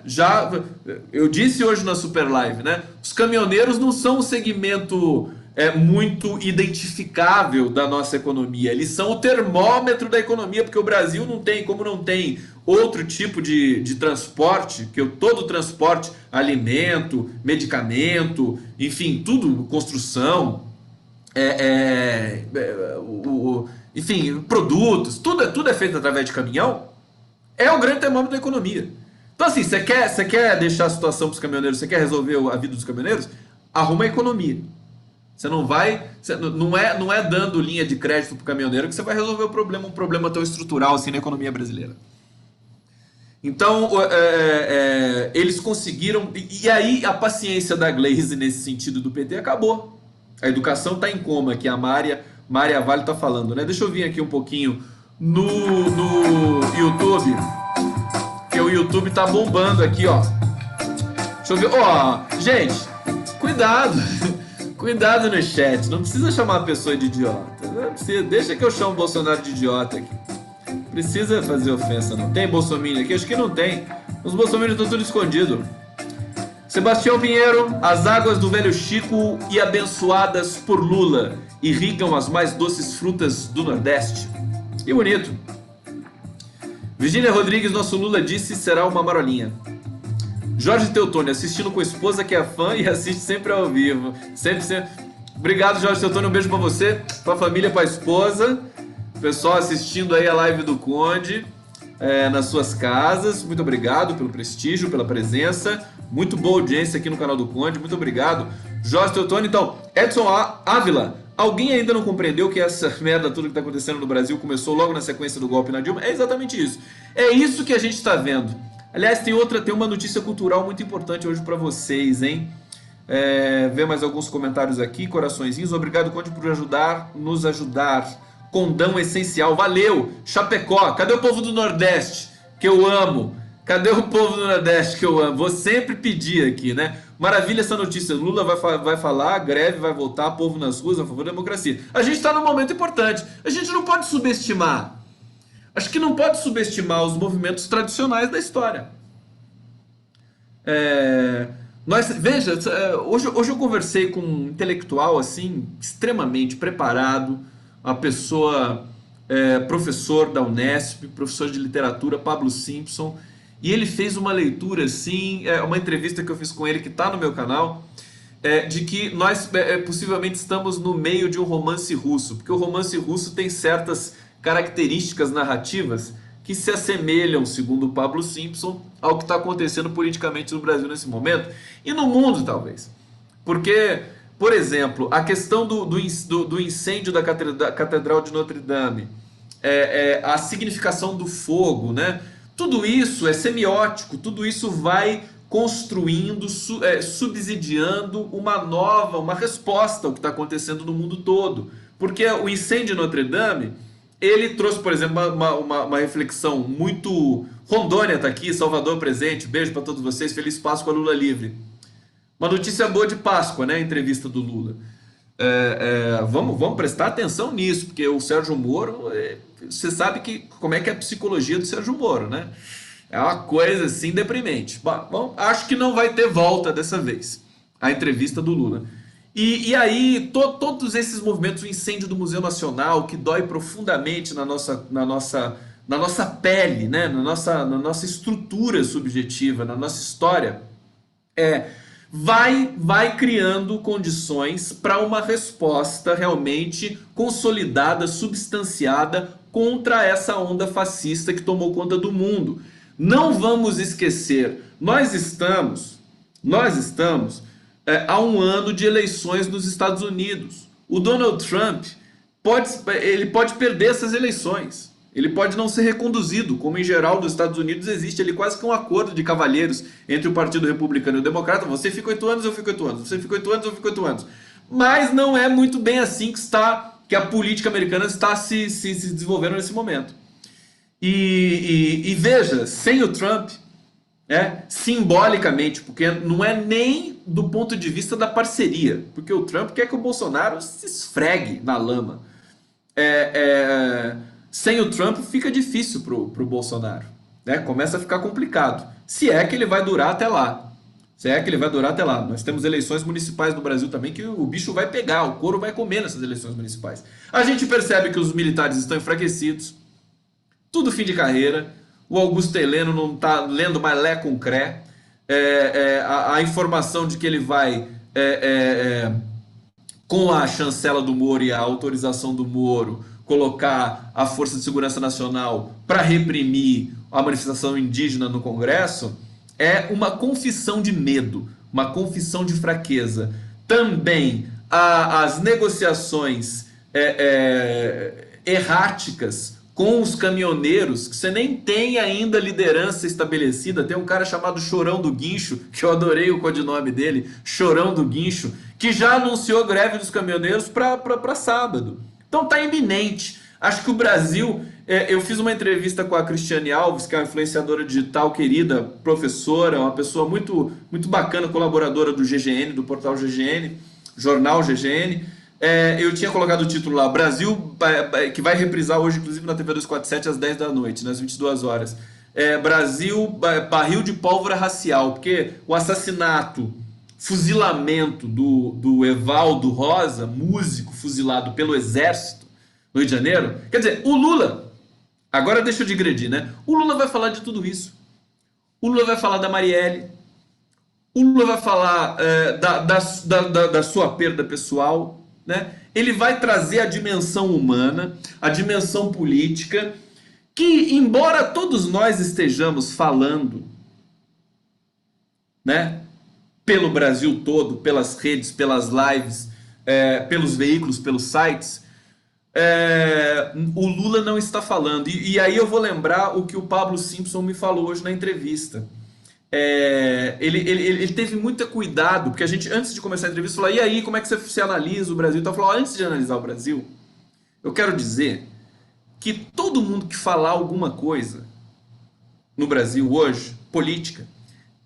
Eu disse hoje na Super Live, né? Os caminhoneiros não são um segmento muito identificável da nossa economia. Eles são o termômetro da economia, porque o Brasil não tem, como não tem outro tipo de transporte, que todo transporte, alimento, medicamento, enfim, tudo, construção, enfim, produtos, tudo é feito através de caminhão, é o grande termômetro da economia. Então assim, você quer deixar a situação para os caminhoneiros, você quer resolver a vida dos caminhoneiros, arruma a economia. Você não vai, não é dando linha de crédito para o caminhoneiro que você vai resolver um problema tão estrutural assim na economia brasileira. Então, eles conseguiram, e aí a paciência da Glaze nesse sentido do PT acabou. A educação está em coma, que a Mária Vale está falando, né? Deixa eu vir aqui um pouquinho no YouTube, que o YouTube tá bombando aqui, ó. Deixa eu ver, gente, cuidado, cuidado no chat, não precisa chamar a pessoa de idiota, não precisa, deixa que eu chamo o Bolsonaro de idiota aqui. Precisa fazer ofensa, não tem bolsominion aqui? Acho que não tem. Os bolsominions estão tudo escondido. Sebastião Pinheiro, as águas do velho Chico e abençoadas por Lula irrigam as mais doces frutas do Nordeste. Que bonito. Virgínia Rodrigues, nosso Lula disse, será uma marolinha. Jorge Teutônio, assistindo com a esposa que é fã e assiste sempre ao vivo. Sempre. Obrigado, Jorge Teutônio, um beijo pra você, pra família, pra esposa. Pessoal assistindo aí a live do Conde nas suas casas. Muito obrigado pelo prestígio, pela presença. Muito boa audiência aqui no canal do Conde. Muito obrigado, Jorge Teutônio. Então, Edson Ávila, alguém ainda não compreendeu que essa merda tudo que está acontecendo no Brasil começou logo na sequência do golpe na Dilma? É exatamente isso. É isso que a gente está vendo. Aliás, tem uma notícia cultural muito importante hoje para vocês, hein? Ver mais alguns comentários aqui, coraçõezinhos. Obrigado, Conde, por nos ajudar. Condão essencial, valeu. Chapecó, cadê o povo do Nordeste que eu amo? Cadê o povo do Nordeste que eu amo? Vou sempre pedir aqui, né? Maravilha essa notícia. Lula vai falar, greve vai voltar, povo nas ruas a favor da democracia. A gente está num momento importante. A gente não pode subestimar. Acho que não pode subestimar os movimentos tradicionais da história. Veja, hoje eu conversei com um intelectual assim, extremamente preparado, uma pessoa, professor da Unesp, professor de literatura, Pablo Simpson, e ele fez uma leitura assim, uma entrevista que eu fiz com ele que está no meu canal, de que nós possivelmente estamos no meio de um romance russo, porque o romance russo tem certas características narrativas que se assemelham, segundo o Pablo Simpson, ao que está acontecendo politicamente no Brasil nesse momento, e no mundo talvez, porque, por exemplo, a questão do incêndio da Catedral de Notre Dame, a significação do fogo, né? Tudo isso é semiótico, tudo isso vai construindo, subsidiando uma resposta ao que está acontecendo no mundo todo. Porque o incêndio de Notre Dame, ele trouxe, por exemplo, uma reflexão muito... Rondônia está aqui, Salvador presente, beijo para todos vocês, feliz Páscoa, Lula livre. Uma notícia boa de Páscoa, né? A entrevista do Lula. Vamos prestar atenção nisso, porque o Sérgio Moro, você sabe como é que é a psicologia do Sérgio Moro, né? É uma coisa assim deprimente. Bom, acho que não vai ter volta dessa vez, a entrevista do Lula. E aí, todos esses movimentos, o incêndio do Museu Nacional, que dói profundamente na nossa pele, né? na nossa estrutura subjetiva, na nossa história, é, vai criando condições para uma resposta realmente consolidada, substanciada contra essa onda fascista que tomou conta do mundo. Não vamos esquecer, nós estamos há um ano de eleições nos Estados Unidos. O Donald Trump ele pode perder essas eleições. Ele pode não ser reconduzido, como em geral nos Estados Unidos existe ali quase que um acordo de cavalheiros entre o Partido Republicano e o Democrata. Você fica 8 anos, eu fico 8 anos. Você fica 8 anos, eu fico 8 anos. Mas não é muito bem assim que a política americana está se desenvolvendo nesse momento. E veja, sem o Trump, simbolicamente, porque não é nem do ponto de vista da parceria, porque o Trump quer que o Bolsonaro se esfregue na lama. Sem o Trump fica difícil pro Bolsonaro, né? Começa a ficar complicado. Se é que ele vai durar até lá. Se é que ele vai durar até lá. Nós temos eleições municipais no Brasil também que o bicho vai pegar, o couro vai comer nessas eleições municipais. A gente percebe que os militares estão enfraquecidos, tudo fim de carreira. O Augusto Heleno não está lendo mais Lé com Cré. A informação de que ele vai, com a chancela do Moro e a autorização do Moro, colocar a Força de Segurança Nacional para reprimir a manifestação indígena no Congresso, é uma confissão de medo, uma confissão de fraqueza. Também as negociações erráticas com os caminhoneiros, que você nem tem ainda liderança estabelecida. Tem um cara chamado Chorão do Guincho, que eu adorei o codinome dele, Chorão do Guincho, que já anunciou greve dos caminhoneiros para sábado. Então tá iminente. Acho que o Brasil... eu fiz uma entrevista com a Cristiane Alves, que é uma influenciadora digital querida, professora, uma pessoa muito, muito bacana, colaboradora do GGN, do portal GGN, jornal GGN. Eu tinha colocado o título lá, Brasil, que vai reprisar hoje, inclusive na TV 247, às 10 da noite, nas 22 horas. Brasil, barril de pólvora racial, porque o assassinato, fuzilamento do Evaldo Rosa, músico fuzilado pelo Exército no Rio de Janeiro. Quer dizer, o Lula, agora deixa eu digredir, né? O Lula vai falar de tudo isso. O Lula vai falar da Marielle, o Lula vai falar da sua perda pessoal, né? Ele vai trazer a dimensão humana, a dimensão política, que embora todos nós estejamos falando, né, pelo Brasil todo, pelas redes, pelas lives, pelos veículos, pelos sites, o Lula não está falando. E aí eu vou lembrar o que o Pablo Simpson me falou hoje na entrevista. Ele teve muito cuidado, porque a gente, antes de começar a entrevista, falou: e aí, como é que você analisa o Brasil? Então, falou: antes de analisar o Brasil, eu quero dizer que todo mundo que falar alguma coisa no Brasil hoje, política,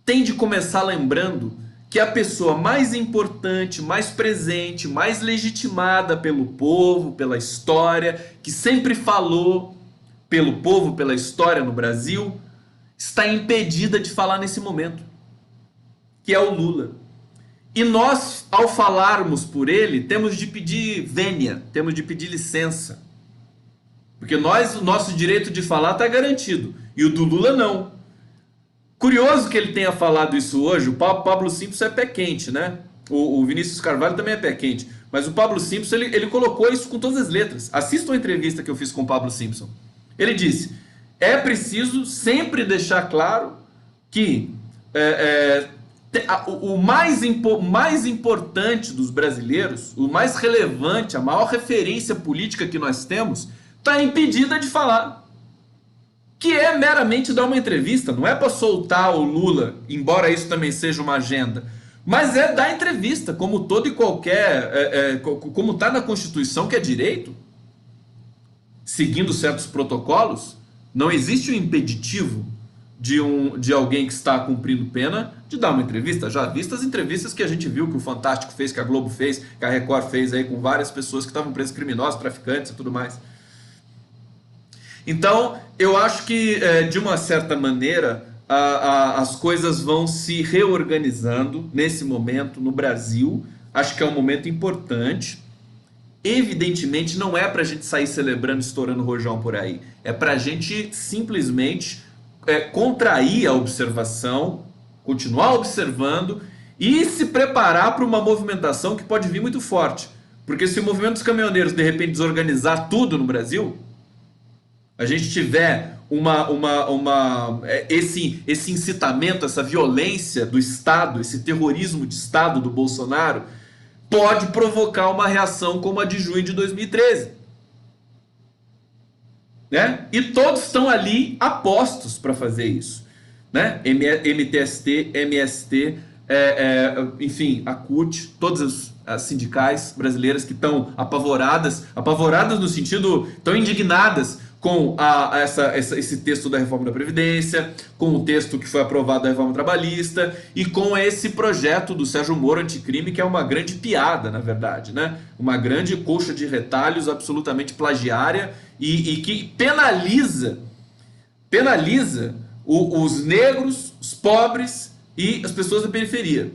tem de começar lembrando que a pessoa mais importante, mais presente, mais legitimada pelo povo, pela história, que sempre falou pelo povo, pela história no Brasil, está impedida de falar nesse momento, que é o Lula. E nós, ao falarmos por ele, temos de pedir vênia, temos de pedir licença. Porque o nosso direito de falar está garantido, e o do Lula não. Curioso que ele tenha falado isso hoje. O Pablo Simpson é pé quente, né? O Vinícius Carvalho também é pé quente. Mas o Pablo Simpson, ele colocou isso com todas as letras. Assista uma entrevista que eu fiz com o Pablo Simpson. Ele disse: é preciso sempre deixar claro que o mais importante dos brasileiros, o mais relevante, a maior referência política que nós temos, está impedida de falar. Que é meramente dar uma entrevista, não é para soltar o Lula, embora isso também seja uma agenda, mas é dar entrevista, como todo e qualquer, como está na Constituição, que é direito, seguindo certos protocolos. Não existe um impeditivo de alguém que está cumprindo pena de dar uma entrevista. Já vistas as entrevistas que a gente viu, que o Fantástico fez, que a Globo fez, que a Record fez aí com várias pessoas que estavam presas, criminosos, traficantes e tudo mais. Então, eu acho que, de uma certa maneira, as coisas vão se reorganizando nesse momento no Brasil. Acho que é um momento importante. Evidentemente, não é para a gente sair celebrando, estourando rojão por aí. É para a gente simplesmente contrair a observação, continuar observando e se preparar para uma movimentação que pode vir muito forte. Porque se o movimento dos caminhoneiros de repente desorganizar tudo no Brasil, a gente tiver esse incitamento, essa violência do Estado, esse terrorismo de Estado do Bolsonaro, pode provocar uma reação como a de junho de 2013. Né? E todos estão ali apostos para fazer isso. Né? MTST, MST, enfim, a CUT, todas as sindicais brasileiras que estão apavoradas no sentido, estão indignadas com esse texto da reforma da Previdência, com o texto que foi aprovado da reforma trabalhista e com esse projeto do Sérgio Moro anticrime, que é uma grande piada, na verdade, né? Uma grande colcha de retalhos absolutamente plagiária e que penaliza os negros, os pobres e as pessoas da periferia.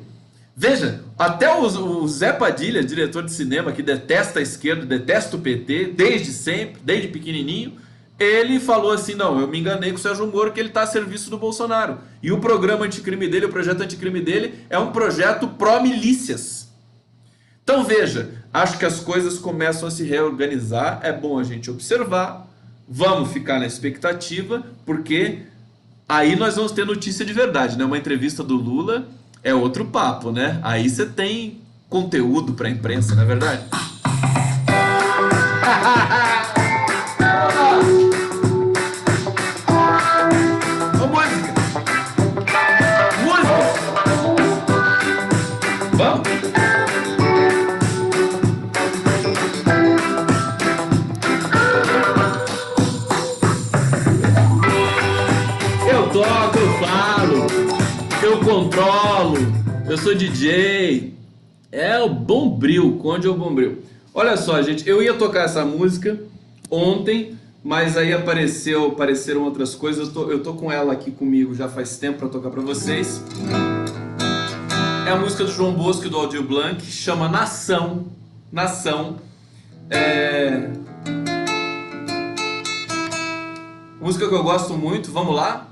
Veja, até o Zé Padilha, diretor de cinema, que detesta a esquerda, detesta o PT, desde sempre, desde pequenininho, ele falou assim, não, eu me enganei com o Sérgio Moro, que ele está a serviço do Bolsonaro. E o programa anticrime dele, o projeto anticrime dele, é um projeto pró-milícias. Então veja, acho que as coisas começam a se reorganizar, é bom a gente observar, vamos ficar na expectativa, porque aí nós vamos ter notícia de verdade, né? Uma entrevista do Lula é outro papo, né? Aí você tem conteúdo para a imprensa, não é verdade? Controlo, eu sou DJ, é o Bombril, Conde é o Bombril. Olha só, gente, eu ia tocar essa música ontem, mas aí apareceram outras coisas. Eu tô com ela aqui comigo já faz tempo para tocar para vocês. É a música do João Bosco e do Aldir Blanc, chama Nação. Música que eu gosto muito, vamos lá?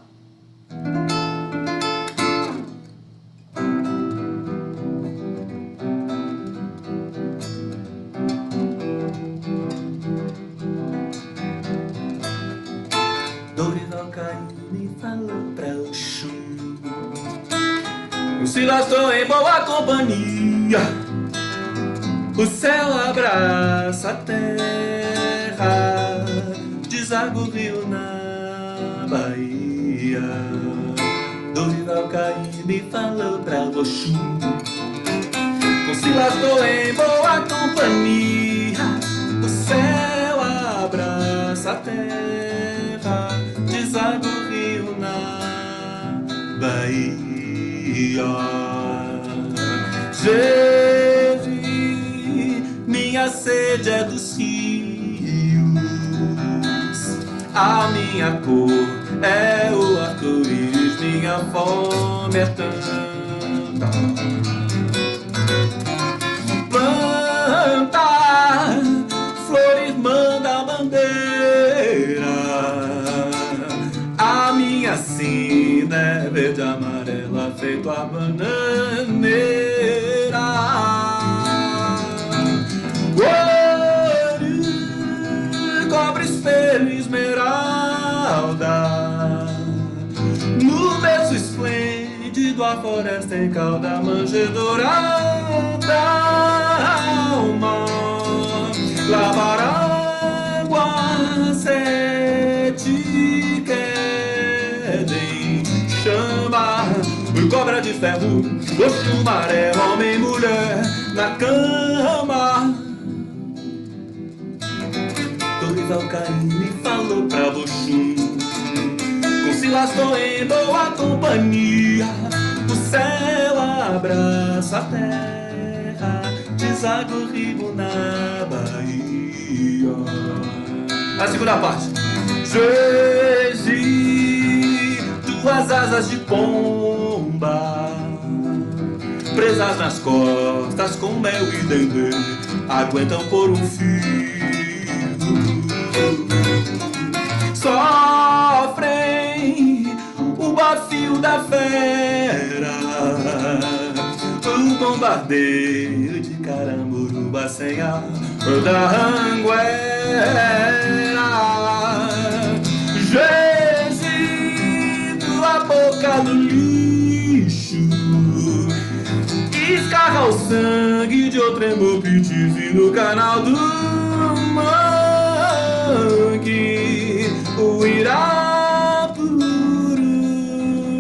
Se nós estou em boa companhia, o céu abraça a terra, deságua o rio na Bahia. Dorival Caymmi falou pra Oxum. Se nós estou em boa companhia, o céu abraça a terra, deságua o rio na Bahia. Geve, minha sede é dos rios, a minha cor é o arco-íris, minha fome é tanta. Planta, flor irmã da bandeira, a minha sina é verde amarela, feito a bananeira. Ouro, cobre, espelho, esmeralda, no berço esplêndido a floresta em cauda, manjedourada, alma, lavar água, sete quedem, chama, cobra de ferro, rosto, maré, homem e mulher na cama. Dorival Caymmi falou pra Oxum. Silas estou em boa companhia. O céu abraça a terra, deságua o rio na Bahia. A segunda parte. Gigi, tuas asas de pomba, presas nas costas com mel e dendê, aguentam por um fio. Sofrem o bafio da fera, o bombardeio de Caramburuba sem a da Anguera. Gesido a boca do lixo, escarra o sangue de outro hemopitise no canal do mangue. O Irapuru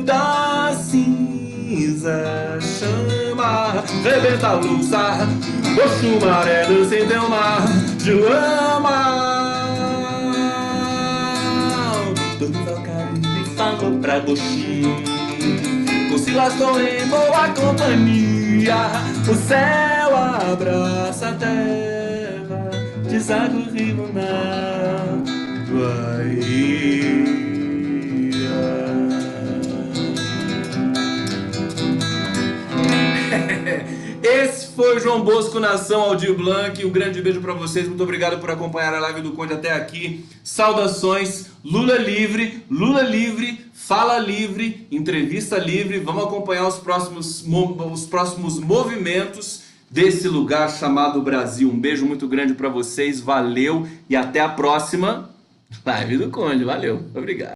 da cinza chama, rebenta a luça, o chumaré dança em teu mar de lama. Todo Valcaribe falou pra Goxim, o Silas estou em boa companhia. O céu abraça a terra, deságua o rio na Bahia. Esse foi o João Bosco Nação Aldir Blanc. Um grande beijo pra vocês. Muito obrigado por acompanhar a live do Conde até aqui. Saudações. Lula livre, fala livre, entrevista livre. Vamos acompanhar os próximos movimentos desse lugar chamado Brasil. Um beijo muito grande pra vocês. Valeu e até a próxima live do Conde. Valeu. Obrigado.